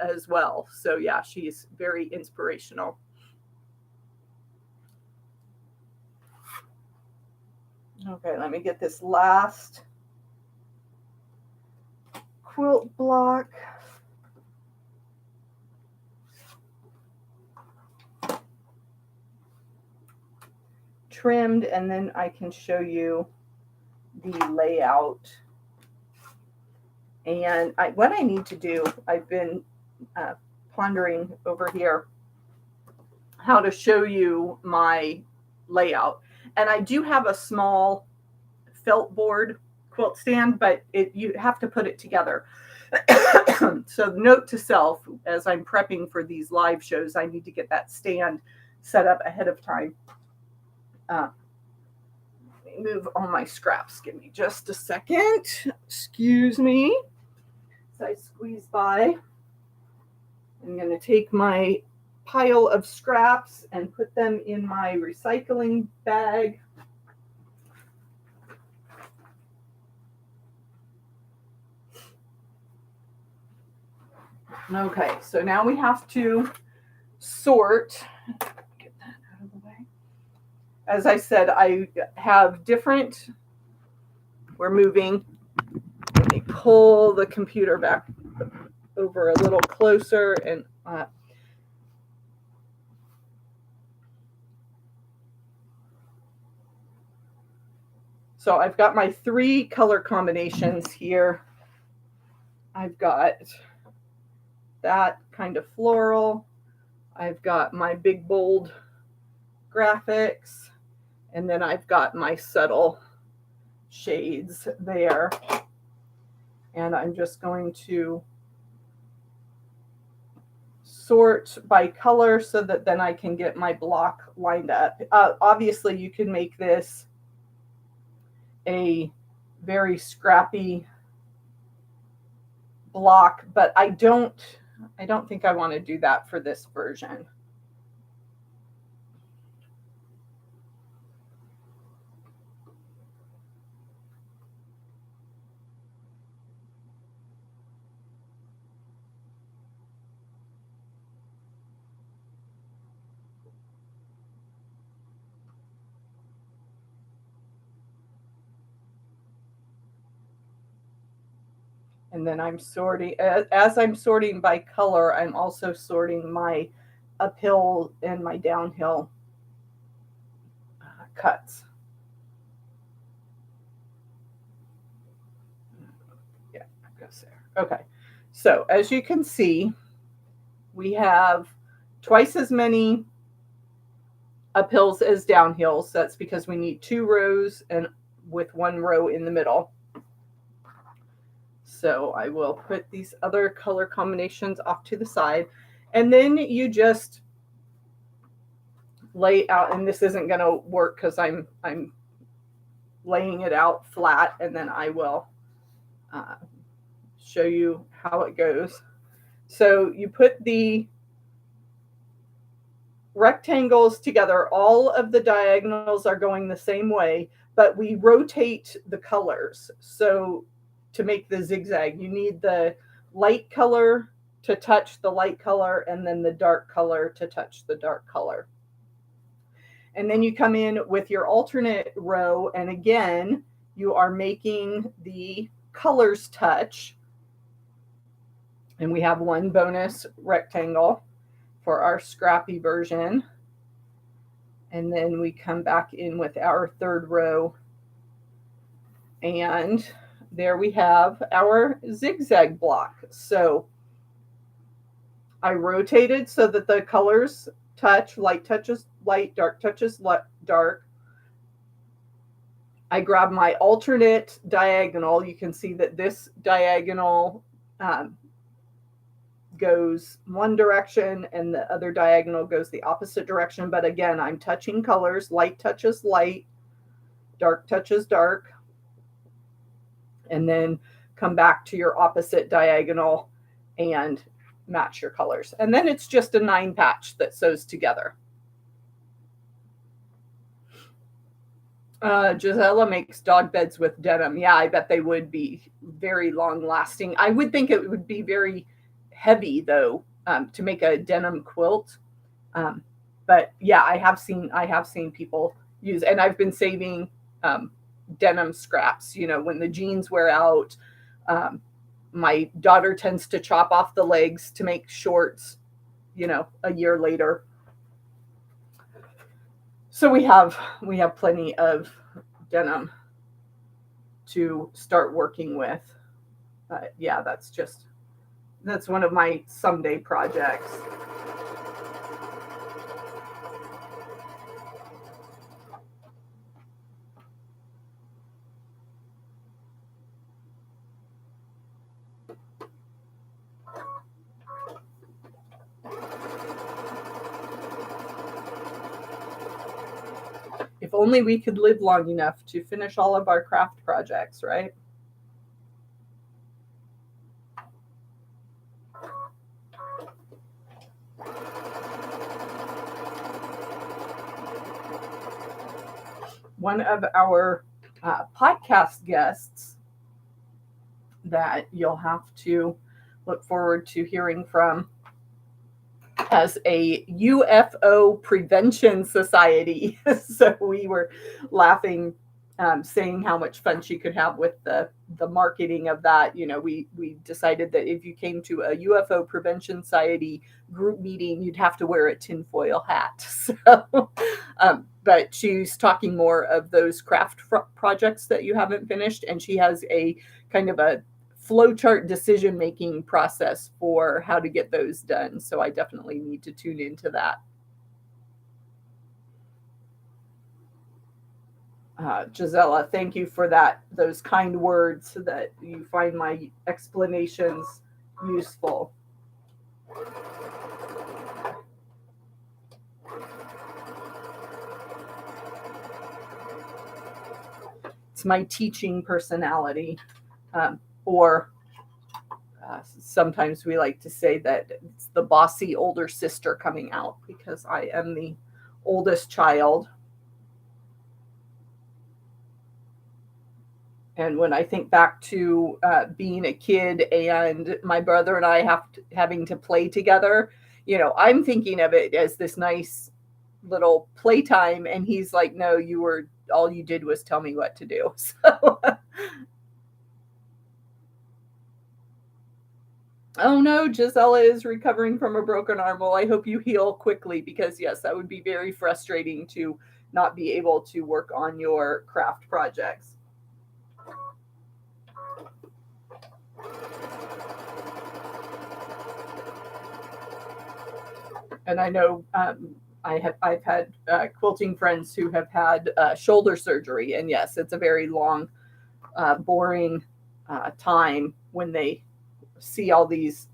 as well. So yeah, she's very inspirational. Okay, let me get this last quilt block. Trimmed, and then I can show you the layout. And what I need to do, I've been pondering over here how to show you my layout. And I do have a small felt board quilt stand, but you have to put it together. So note to self, as I'm prepping for these live shows, I need to get that stand set up ahead of time. Let me move all my scraps. Give me just a second. Excuse me. As I squeeze by, I'm going to take my pile of scraps and put them in my recycling bag. Okay, so now we have to sort. Get that out of the way. as I said, I have different, we're moving. Let me pull the computer back over a little closer and so I've got my 3 color combinations here. I've got that kind of floral. I've got my big bold graphics, and then I've got my subtle shades there. And I'm just going to sort by color so that then I can get my block lined up. Obviously, you can make this a very scrappy block, but I don't think I want to do that for this version. And then I'm sorting, as I'm sorting by color, I'm also sorting my uphill and my downhill cuts. Yeah, I guess there. Okay. So as you can see, we have twice as many uphills as downhills. That's because we need 2 rows and with 1 row in the middle. So I will put these other color combinations off to the side. And then you just lay out, and this isn't going to work because I'm laying it out flat, and then I will show you how it goes. So you put the rectangles together. All of the diagonals are going the same way, but we rotate the colors. So to make the zigzag, you need the light color to touch the light color, and then the dark color to touch the dark color. And then you come in with your alternate row, and again, you are making the colors touch. And we have 1 bonus rectangle for our scrappy version. And then we come back in with our 3rd row, and there we have our zigzag block. So I rotated so that the colors touch, light touches light, dark touches dark. I grab my alternate diagonal. You can see that this diagonal goes one direction and the other diagonal goes the opposite direction. But again, I'm touching colors. Light touches light, dark touches dark. And then come back to your opposite diagonal and match your colors. And then it's just a 9 patch that sews together. Gisela makes dog beds with denim. Yeah, I bet they would be very long lasting. I would think it would be very heavy though, to make a denim quilt. But yeah, I have seen people use, and I've been saving denim scraps. You know, when the jeans wear out, my daughter tends to chop off the legs to make shorts, you know, a year later. So we have plenty of denim to start working with. Yeah, that's one of my someday projects. If only we could live long enough to finish all of our craft projects, right? One of our podcast guests that you'll have to look forward to hearing from as a UFO prevention society. So we were laughing, saying how much fun she could have with the marketing of that. You know, we decided that if you came to a UFO prevention society group meeting, you'd have to wear a tinfoil hat. So, but she's talking more of those craft projects that you haven't finished, and she has a kind of a flowchart decision-making process for how to get those done. So I definitely need to tune into that. Gisela, thank you for those kind words, so that you find my explanations useful. It's my teaching personality, or sometimes we like to say that it's the bossy older sister coming out, because I am the oldest child. And when I think back to being a kid and my brother and I having to play together, you know, I'm thinking of it as this nice little playtime, and he's like, "No, all you did was tell me what to do." So, oh no, Gisela is recovering from a broken arm. Well, I hope you heal quickly, because yes, that would be very frustrating to not be able to work on your craft projects. And I know I've had quilting friends who have had shoulder surgery, and yes, it's a very long, boring time when they see all these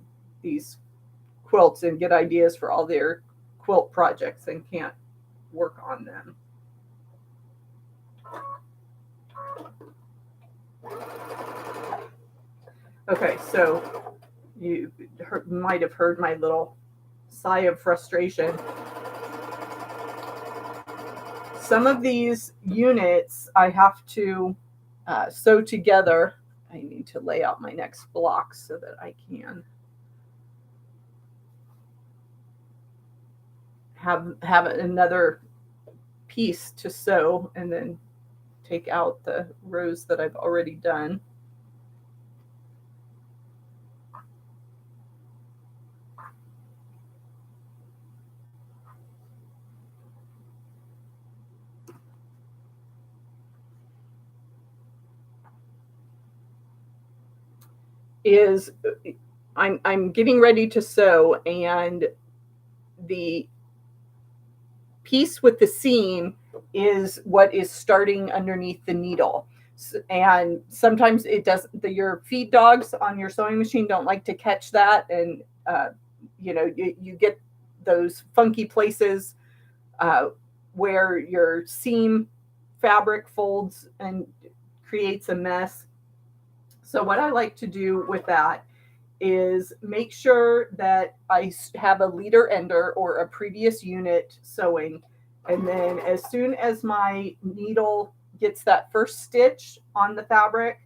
quilts and get ideas for all their quilt projects and can't work on them. Okay, so you might have heard my little sigh of frustration. Some of these units I have to sew together. I need to lay out my next block so that I can have another piece to sew, and then take out the rows that I've already done. I'm getting ready to sew, and the piece with the seam is what is starting underneath the needle. And sometimes it does, your feed dogs on your sewing machine don't like to catch that, and you get those funky places where your seam fabric folds and creates a mess. So what I like to do with that is make sure that I have a leader ender or a previous unit sewing. And then as soon as my needle gets that first stitch on the fabric,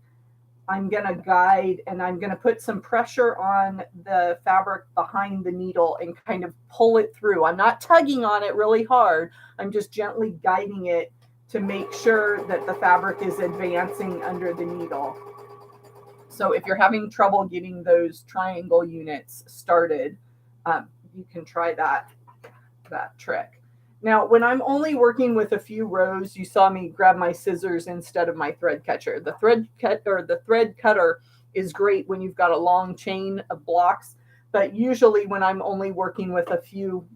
I'm going to guide, and I'm going to put some pressure on the fabric behind the needle and kind of pull it through. I'm not tugging on it really hard. I'm just gently guiding it to make sure that the fabric is advancing under the needle. So if you're having trouble getting those triangle units started, you can try that trick. Now, when I'm only working with a few rows, you saw me grab my scissors instead of my thread catcher. The thread cutter is great when you've got a long chain of blocks, but usually when I'm only working with a few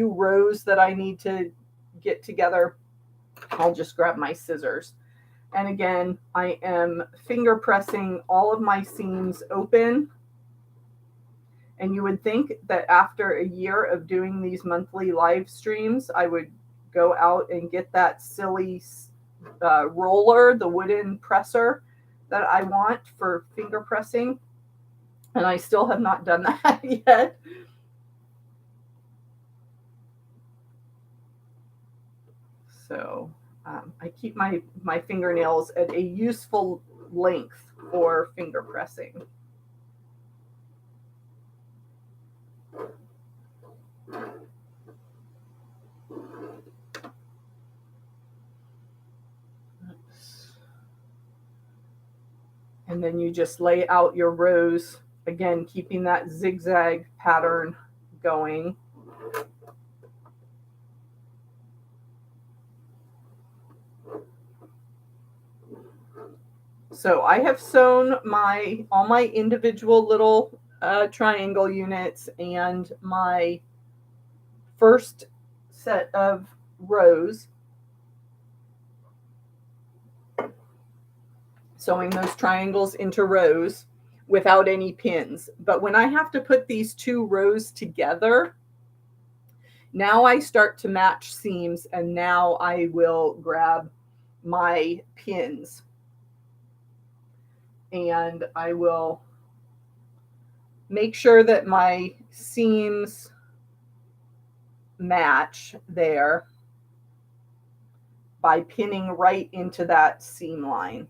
rows that I need to get together, I'll just grab my scissors. And again, I am finger pressing all of my seams open. And you would think that after a year of doing these monthly live streams, I would go out and get that silly roller, the wooden presser that I want for finger pressing. And I still have not done that yet. So I keep my fingernails at a useful length for finger pressing. And then you just lay out your rows, again, keeping that zigzag pattern going. So I have sewn all my individual little triangle units and my first set of rows, sewing those triangles into rows without any pins. But when I have to put these two rows together, now I start to match seams, and now I will grab my pins and I will make sure that my seams match there by pinning right into that seam line.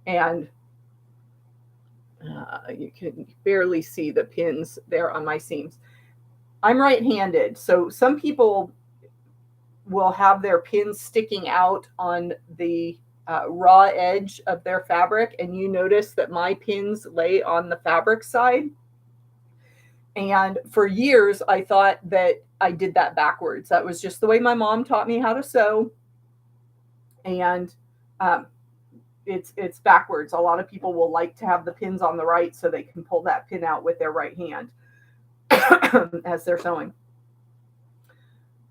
And you can barely see the pins there on my seams. I'm right-handed, so some people will have their pins sticking out on the raw edge of their fabric, and you notice that my pins lay on the fabric side. And for years, I thought that I did that backwards. That was just the way my mom taught me how to sew. And it's backwards. A lot of people will like to have the pins on the right so they can pull that pin out with their right hand as they're sewing.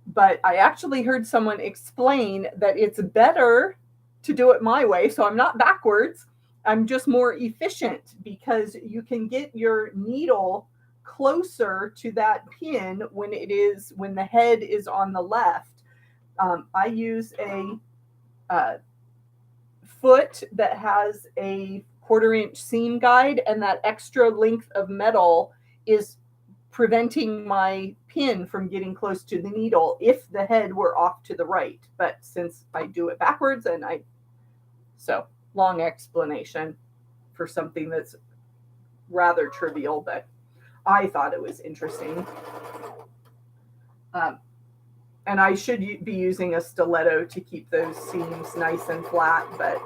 But I actually heard someone explain that it's better to do it my way. So I'm not backwards. I'm just more efficient because you can get your needle closer to that pin when the head is on the left. I use a foot that has a 1/4 inch seam guide, and that extra length of metal is preventing my pin from getting close to the needle if the head were off to the right. But since I do it backwards, so long explanation for something that's rather trivial, but I thought it was interesting. And I should be using a stiletto to keep those seams nice and flat, but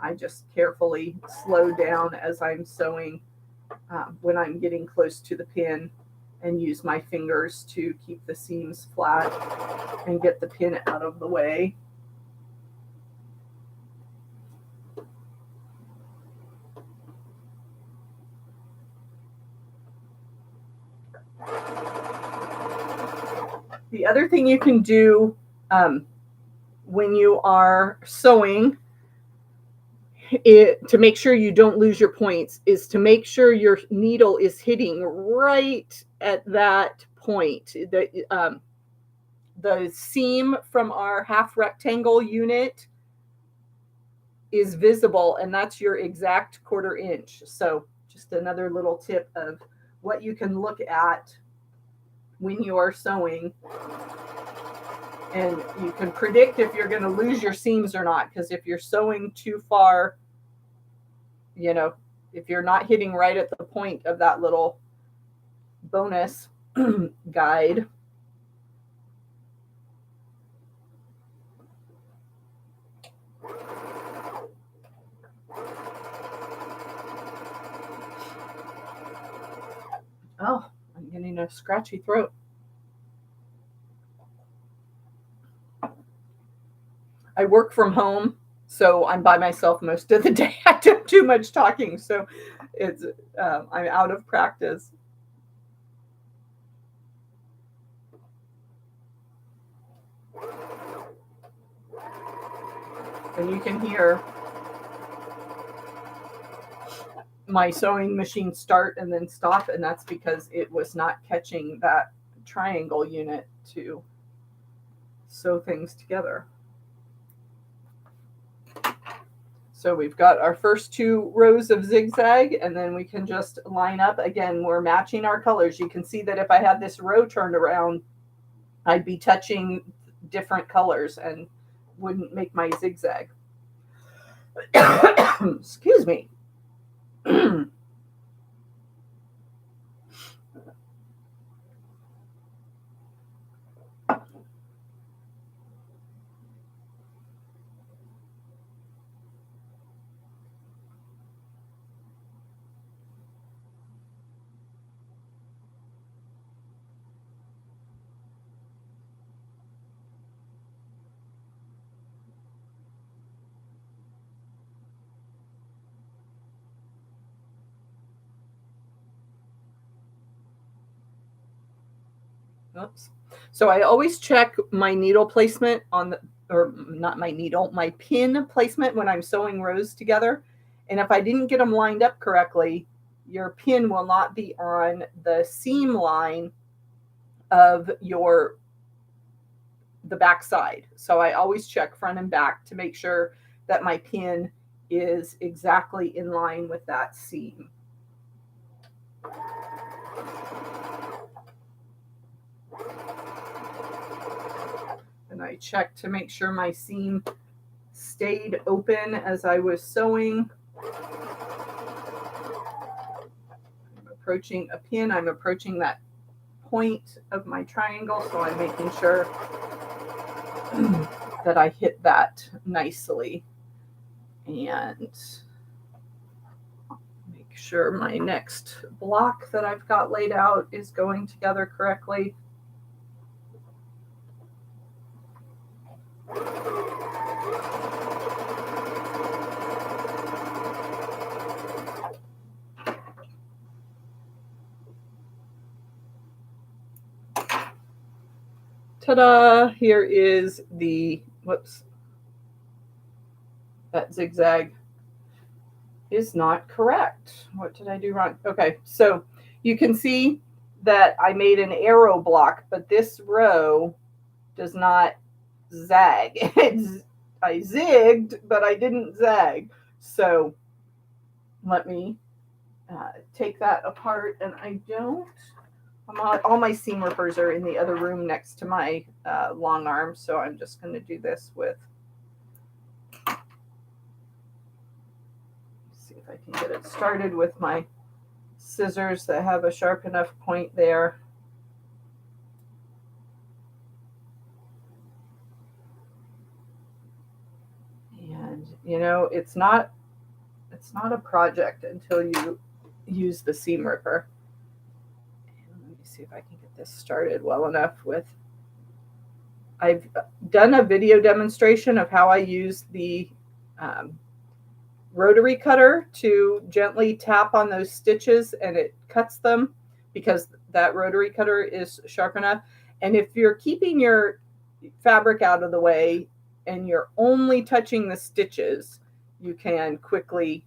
I just carefully slow down as I'm sewing when I'm getting close to the pin, and use my fingers to keep the seams flat and get the pin out of the way. The other thing you can do when you are sewing to make sure you don't lose your points is to make sure your needle is hitting right at that point. The seam from our half rectangle unit is visible, and that's your exact 1/4 inch. So just another little tip of what you can look at when you are sewing, and you can predict if you're going to lose your seams or not, because if you're sewing too far, if you're not hitting right at the point of that little bonus guide, oh, I'm getting a scratchy throat. I work from home, so I'm by myself most of the day. I do too much talking, so I'm out of practice. And you can hear my sewing machine start and then stop, and that's because it was not catching that triangle unit to sew things together. So we've got our first 2 rows of zigzag, and then we can just line up. Again, we're matching our colors. You can see that if I had this row turned around, I'd be touching different colors and wouldn't make my zigzag. Excuse me. Oops. So I always check my needle placement on the, or not my needle, my pin placement when I'm sewing rows together. And if I didn't get them lined up correctly, your pin will not be on the seam line of the back side. So I always check front and back to make sure that my pin is exactly in line with that seam. And I checked to make sure my seam stayed open as I was sewing. I'm approaching a pin, I'm approaching that point of my triangle, so I'm making sure that I hit that nicely. And make sure my next block that I've got laid out is going together correctly. Ta-da! Here is the, whoops, that zigzag is not correct. What did I do wrong? Okay, so you can see that I made an arrow block, but this row does not zag. I zigged, but I didn't zag. So let me take that apart, and I don't. All my seam rippers are in the other room next to my long arm, so I'm just going to do this with. See if I can get it started with my scissors that have a sharp enough point there. And you know, it's not a project until you use the seam ripper. Let me see if I can get this started well enough with. I've done a video demonstration of how I use the rotary cutter to gently tap on those stitches, and it cuts them because that rotary cutter is sharp enough. And if you're keeping your fabric out of the way and you're only touching the stitches, you can quickly,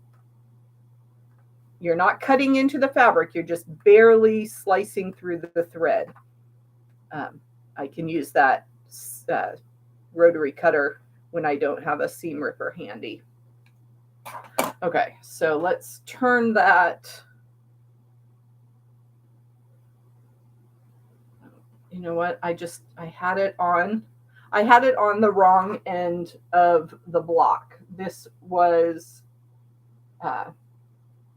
you're not cutting into the fabric, you're just barely slicing through the thread. I can use that rotary cutter when I don't have a seam ripper handy. Okay, so let's turn that. You know what? I had it on the wrong end of the block. This was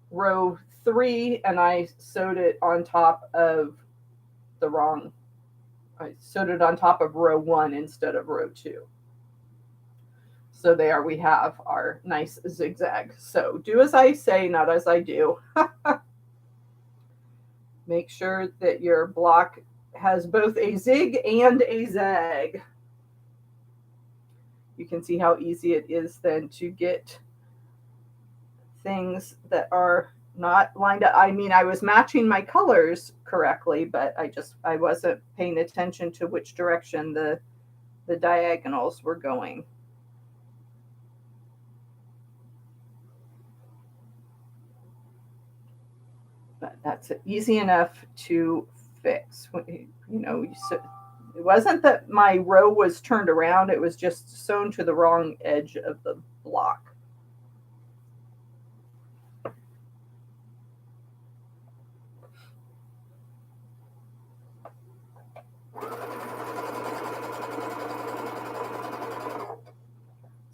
row 3, and I sewed it on top of I sewed it on top of row 1 instead of row 2. So there we have our nice zigzag. So do as I say, not as I do. Make sure that your block has both a zig and a zag. You can see how easy it is then to get things that are not lined up. I mean, I was matching my colors correctly, but I wasn't paying attention to which direction the diagonals were going. But that's easy enough to fix. You know, it wasn't that my row was turned around, it was just sewn to the wrong edge of the block.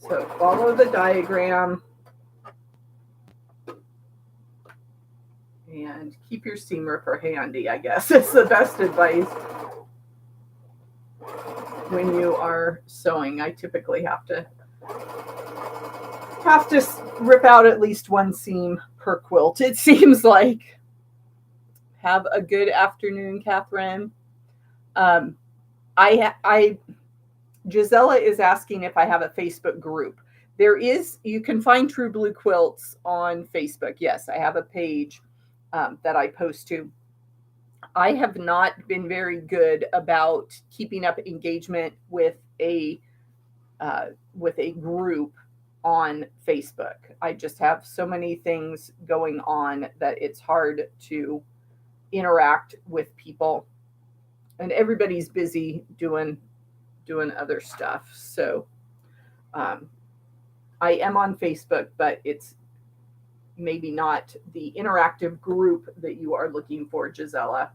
So follow the diagram and keep your seam ripper handy, I guess. It's the best advice when you are sewing. I typically have to rip out at least one seam per quilt, it seems like. Have a good afternoon, Catherine. Gisela is asking if I have a Facebook group. There is. You can find True Blue Quilts on Facebook. Yes, I have a page that I post to. I have not been very good about keeping up engagement with a group on Facebook. I just have so many things going on that it's hard to interact with people, and everybody's busy doing other stuff. So um, I am on Facebook, but it's maybe not the interactive group that you are looking for, Gisela.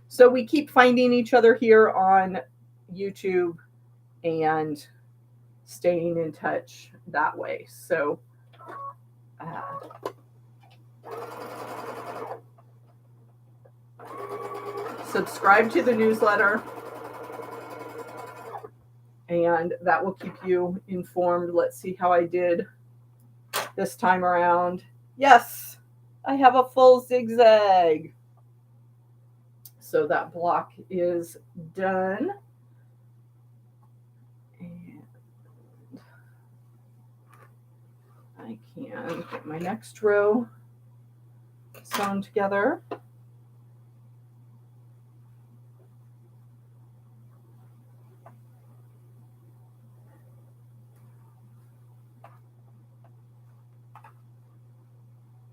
So we keep finding each other here on YouTube and staying in touch that way. So subscribe to the newsletter, and that will keep you informed. Let's see how I did this time around. Yes, I have a full zigzag. So that block is done. And I can get my next row sewn together.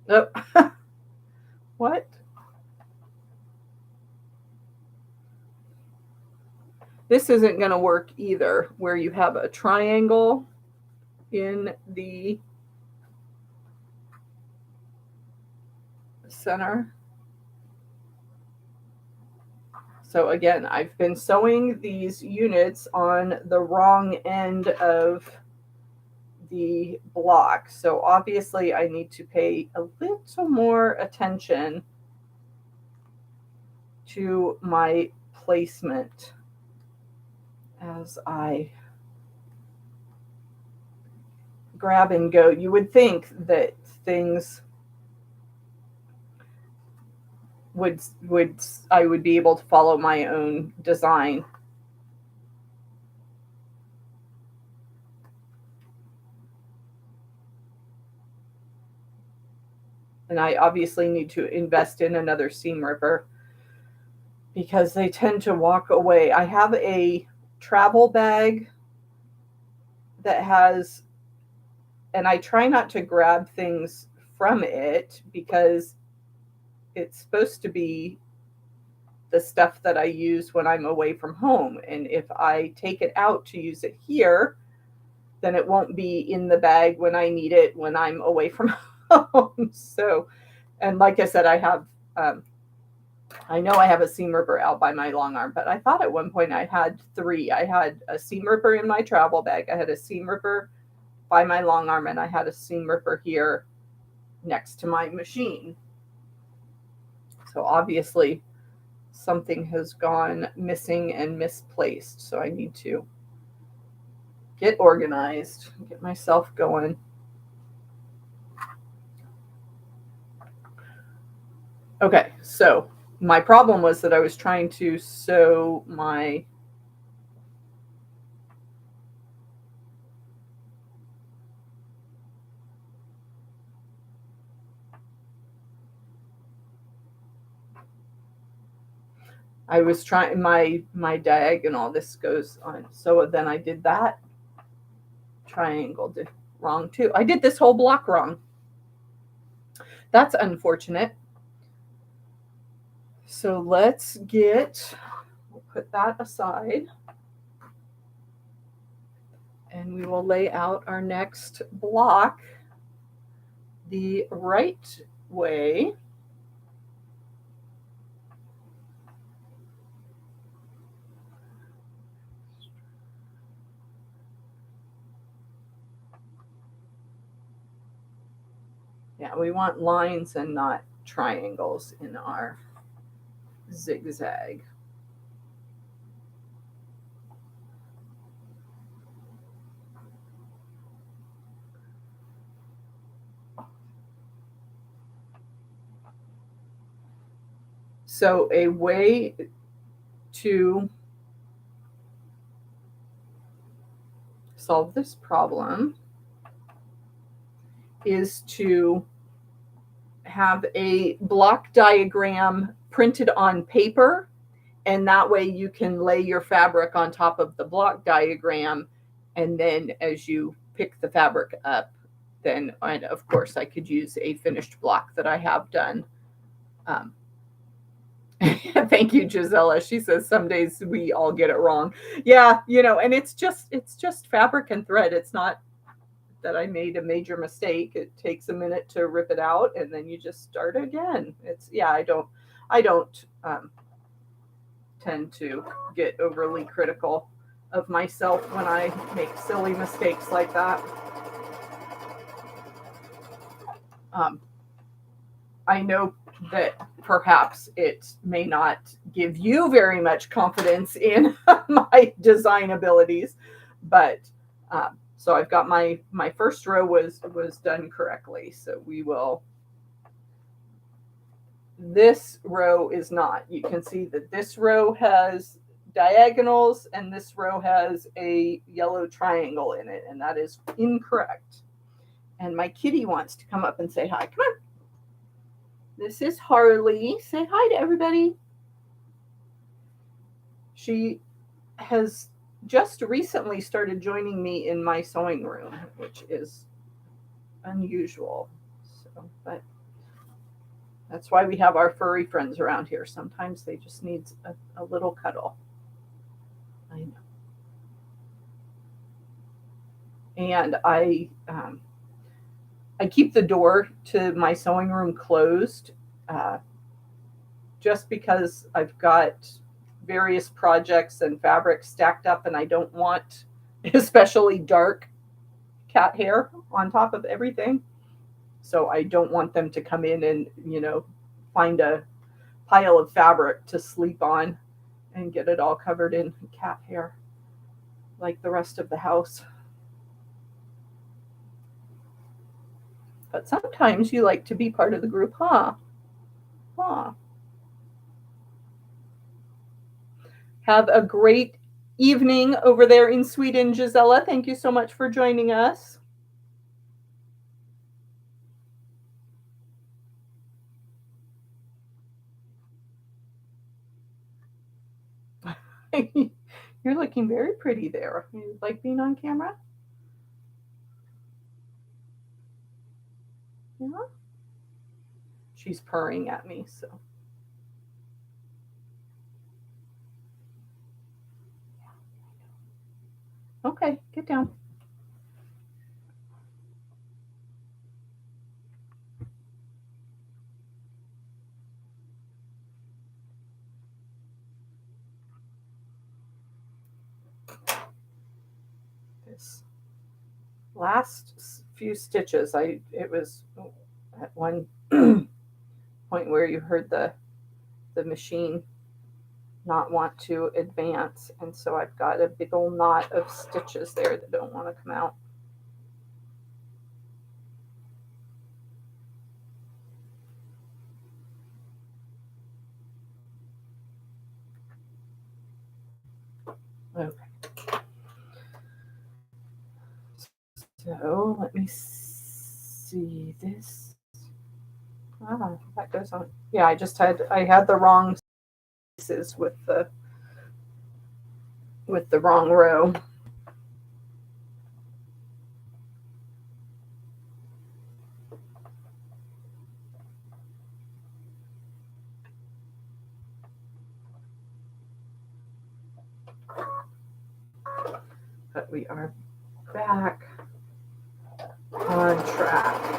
Oh, what? This isn't going to work either, where you have a triangle in the center. So again, I've been sewing these units on the wrong end of the block. So obviously I need to pay a little more attention to my placement as I grab and go. You would think that things would I would be able to follow my own design. And I obviously need to invest in another seam ripper because they tend to walk away. I have a travel bag that has, and I try not to grab things from it because it's supposed to be the stuff that I use when I'm away from home. And if I take it out to use it here, then it won't be in the bag when I need it when I'm away from home. So, and like I said, I know I have a seam ripper out by my long arm, but I thought at one point I had three. I had a seam ripper in my travel bag, I had a seam ripper by my long arm, and I had a seam ripper here next to my machine. So obviously something has gone missing and misplaced. So I need to get organized, get myself going. Okay, so my problem was that I was trying to sew my I was trying my diagonal. This goes on. So then I did that triangle did wrong too. I did this whole block wrong. That's unfortunate. So let's we'll put that aside. And we will lay out our next block the right way. Yeah, we want lines and not triangles in our zigzag. So a way to solve this problem is to have a block diagram printed on paper, and that way you can lay your fabric on top of the block diagram, and then as you pick the fabric up, then, and of course I could use a finished block that I have done. Thank you, Gisela. She says some days we all get it wrong. Yeah, and it's just fabric and thread. It's not that I made a major mistake. It takes a minute to rip it out, and then you just start again. I don't tend to get overly critical of myself when I make silly mistakes like that. I know that perhaps it may not give you very much confidence in my design abilities, but so I've got my first row was done correctly. So we will. This row is not. You can see that this row has diagonals and this row has a yellow triangle in it, and that is incorrect. And my kitty wants to come up and say hi. Come on. This is Harley. Say hi to everybody. She has just recently started joining me in my sewing room, which is unusual. So, but that's why we have our furry friends around here. Sometimes they just need a little cuddle. I know. And I keep the door to my sewing room closed just because I've got various projects and fabrics stacked up, and I don't want especially dark cat hair on top of everything. So I don't want them to come in and, find a pile of fabric to sleep on and get it all covered in cat hair like the rest of the house. But sometimes you like to be part of the group, huh? Huh. Have a great evening over there in Sweden, Gisela. Thank you so much for joining us. You're looking very pretty there. You like being on camera? Yeah. She's purring at me, so. Okay, get down. This last few stitches, it was at one point where you heard the machine not want to advance, and so I've got a big old knot of stitches there that don't want to come out. Okay. So let me see this. That goes on. Yeah, I had the wrong pieces with the wrong row. But we are back on track.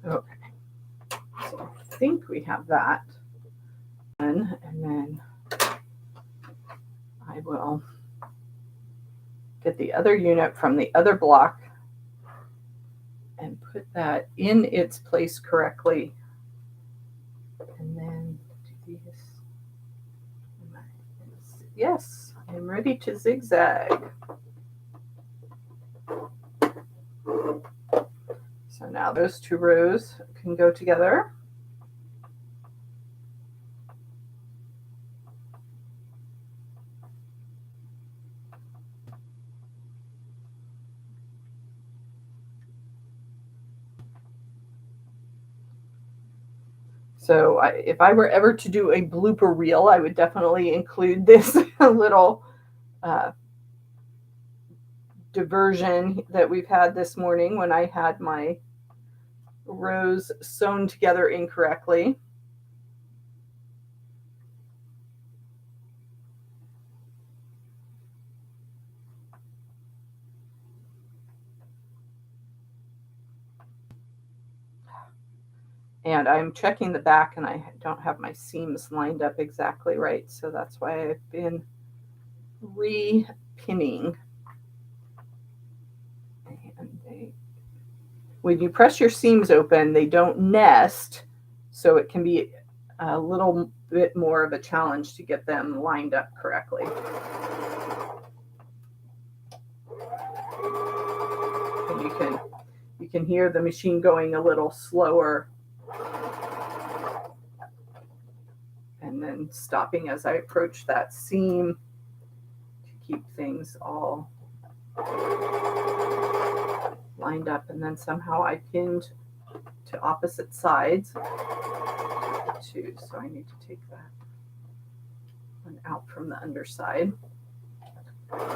Okay, so I think we have that And then I will get the other unit from the other block and put that in its place correctly. And then do these. Yes, I'm ready to zigzag. So now those two rows can go together. So if I were ever to do a blooper reel, I would definitely include this little diversion that we've had this morning when I had my rows sewn together incorrectly. And I'm checking the back and I don't have my seams lined up exactly right. So that's why I've been re-pinning. And when you press your seams open, they don't nest. So it can be a little bit more of a challenge to get them lined up correctly. And you can hear the machine going a little slower and then stopping as I approach that seam to keep things all lined up. And then somehow I pinned to opposite sides too, so I need to take that one out from the underside.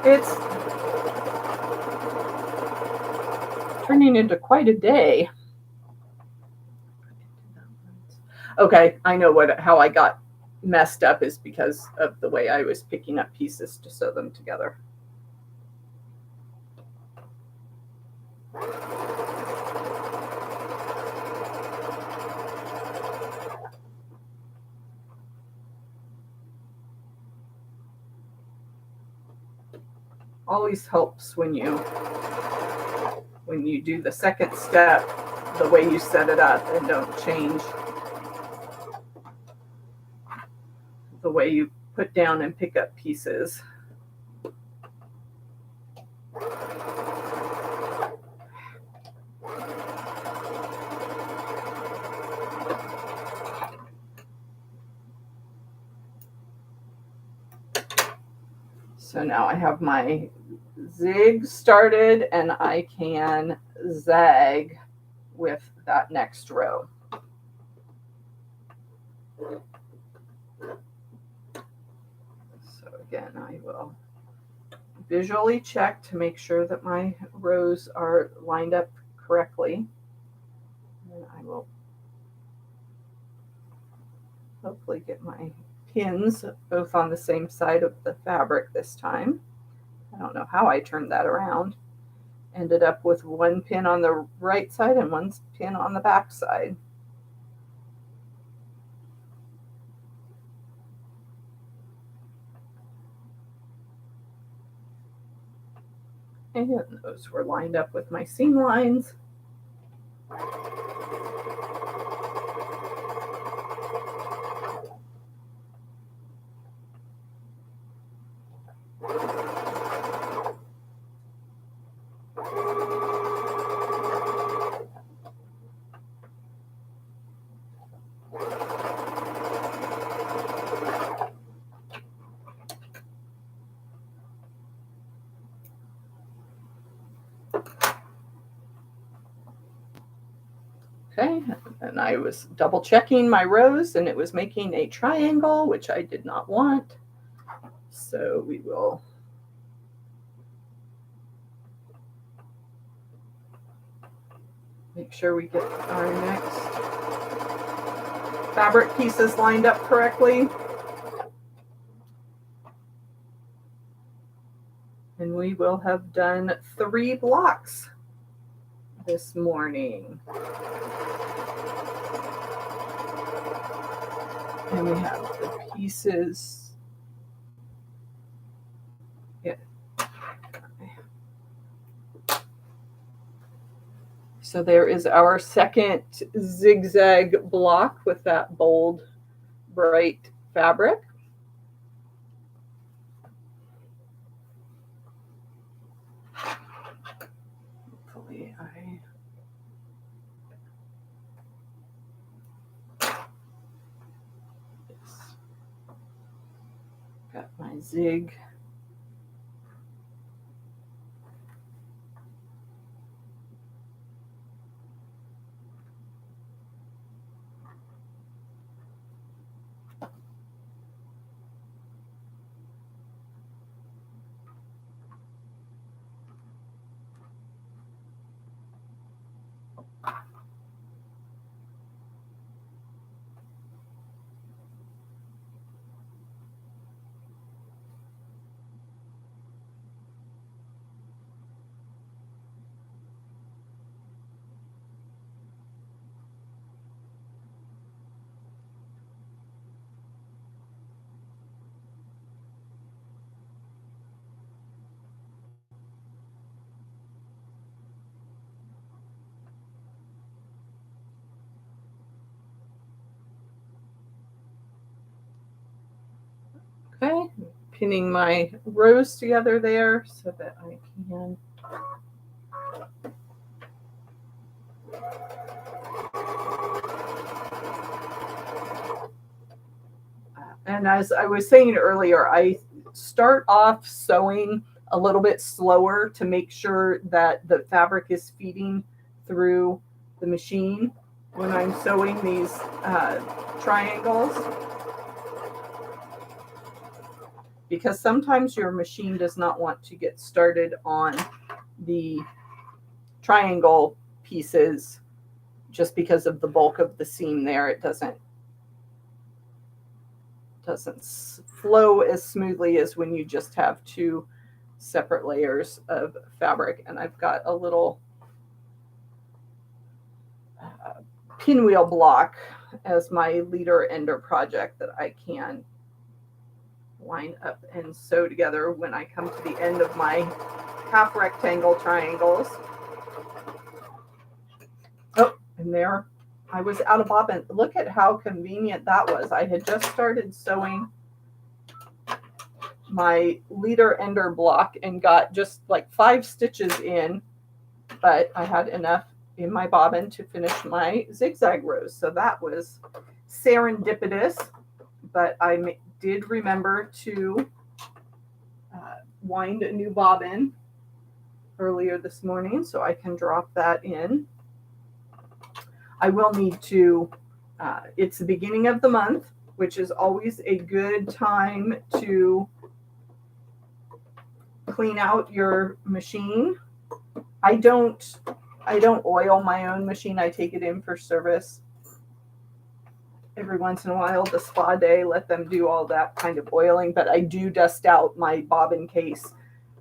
It's turning into quite a day. Okay, I know how I got messed up is because of the way I was picking up pieces to sew them together. Always helps when you do the second step, the way you set it up, and don't change the way you put down and pick up pieces. So now I have my zig started and I can zag with that next row. So again, I will visually check to make sure that my rows are lined up correctly. And I will hopefully get my pins both on the same side of the fabric this time. I don't know how I turned that around. Ended up with one pin on the right side and one pin on the back side. And those were lined up with my seam lines. Okay, and I was double checking my rows and it was making a triangle, which I did not want. So we will make sure we get our next fabric pieces lined up correctly. And we will have done 3 blocks this morning. And we have the pieces. Yeah. So there is our second zigzag block with that bold, bright fabric. Hopefully I got my zig. Okay, pinning my rows together there so that I can and as I was saying earlier, I start off sewing a little bit slower to make sure that the fabric is feeding through the machine when I'm sewing these triangles, because sometimes your machine does not want to get started on the triangle pieces just because of the bulk of the seam there. It doesn't flow as smoothly as when you just have two separate layers of fabric. And I've got a little pinwheel block as my leader ender project that I can line up and sew together when I come to the end of my half rectangle triangles. Oh, and there I was out of bobbin. Look at how convenient that was. I had just started sewing my leader ender block and got just like 5 stitches in, but I had enough in my bobbin to finish my zigzag rows. So that was serendipitous, but I did remember to wind a new bobbin earlier this morning, so I can drop that in. I will need to, it's the beginning of the month, which is always a good time to clean out your machine. I don't oil my own machine. I take it in for service every once in a while, the spa day, let them do all that kind of oiling, but I do dust out my bobbin case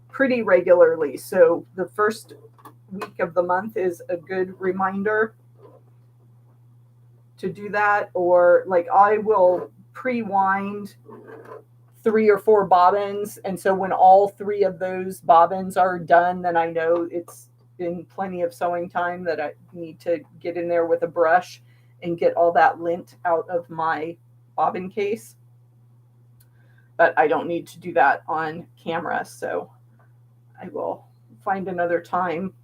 pretty regularly. So the first week of the month is a good reminder to do that. Or like I will pre-wind 3 or 4 bobbins, and so when all 3 of those bobbins are done, then I know it's been plenty of sewing time, that I need to get in there with a brush and get all that lint out of my bobbin case. But I don't need to do that on camera, so I will find another time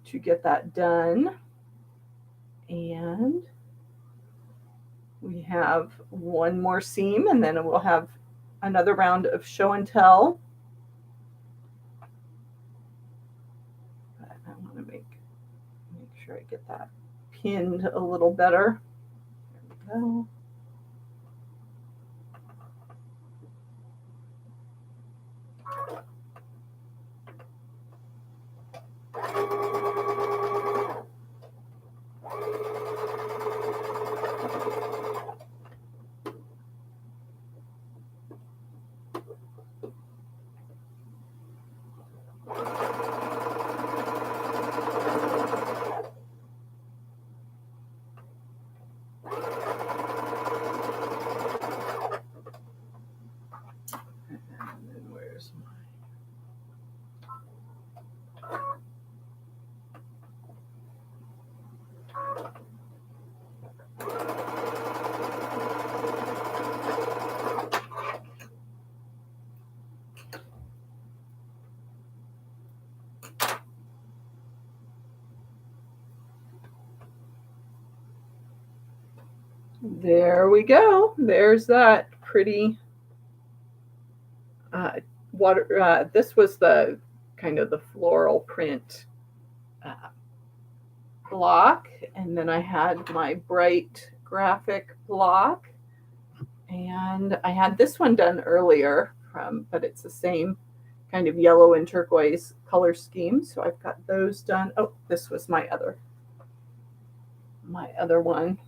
to get that done. And we have one more seam, and then we'll have another round of show and tell. But I want to make sure I get that pinned a little better. There we go. There we go. There's that pretty water. This was the kind of the floral print block, and then I had my bright graphic block, and I had this one done earlier, but it's the same kind of yellow and turquoise color scheme. So I've got those done. Oh, this was my other one.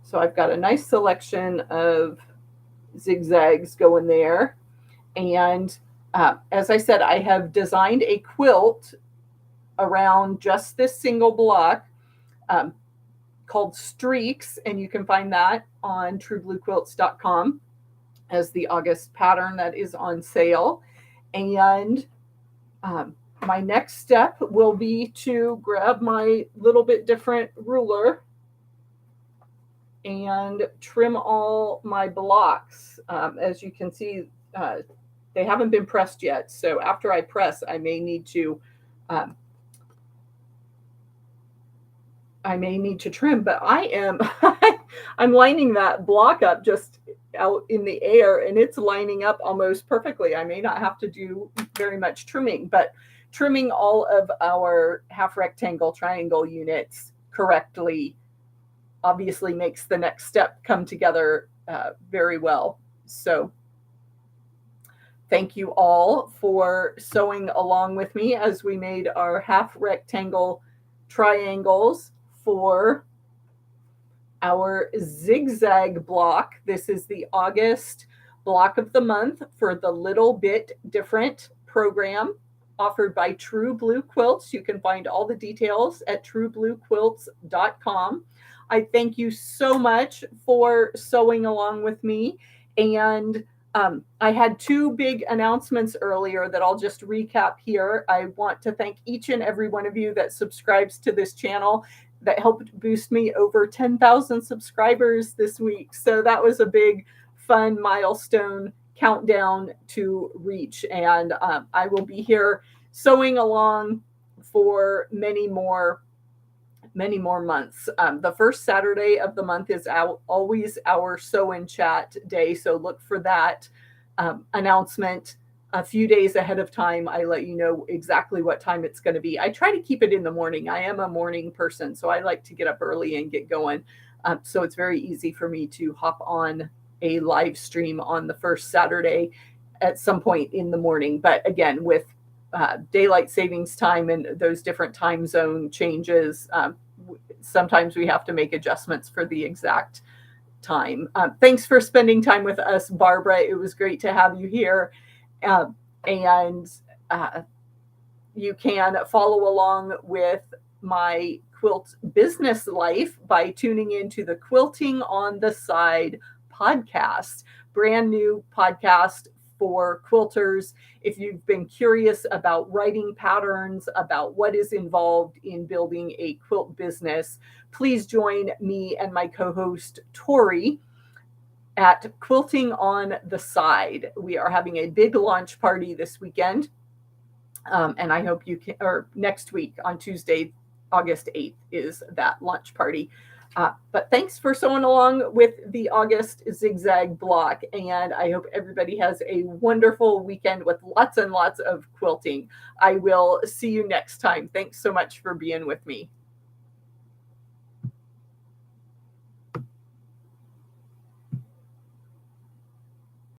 So I've got a nice selection of zigzags going there. And as I said, I have designed a quilt around just this single block called Streaks, and you can find that on truebluequilts.com as the August pattern that is on sale. And my next step will be to grab my little bit different ruler and trim all my blocks. As you can see, they haven't been pressed yet. So after I press, I may need to trim, but I'm lining that block up just out in the air, and it's lining up almost perfectly. I may not have to do very much trimming, but trimming all of our half rectangle triangle units correctly obviously makes the next step come together very well. So thank you all for sewing along with me as we made our half rectangle triangles for our zigzag block. This is the August block of the month for the Little Bit Different program offered by True Blue Quilts. You can find all the details at truebluequilts.com. I thank you so much for sewing along with me. And I had two big announcements earlier that I'll just recap here. I want to thank each and every one of you that subscribes to this channel that helped boost me over 10,000 subscribers this week. So that was a big, fun milestone countdown to reach. And I will be here sewing along for many more months. The first Saturday of the month is always our sew and chat day. So look for that announcement a few days ahead of time. I let you know exactly what time it's going to be. I try to keep it in the morning. I am a morning person, so I like to get up early and get going. So it's very easy for me to hop on a live stream on the first Saturday at some point in the morning. But again, with daylight savings time and those different time zone changes, sometimes we have to make adjustments for the exact time. Thanks for spending time with us, Barbara. It was great to have you here. And you can follow along with my quilt business life by tuning into the Quilting on the Side podcast, brand new podcast for quilters. If you've been curious about writing patterns, about what is involved in building a quilt business, please join me and my co-host Tori at Quilting on the Side. We are having a big launch party this weekend. And I hope you can, or next week on Tuesday, August 8th is that launch party. But thanks for sewing along with the August zigzag block. And I hope everybody has a wonderful weekend with lots and lots of quilting. I will see you next time. Thanks so much for being with me.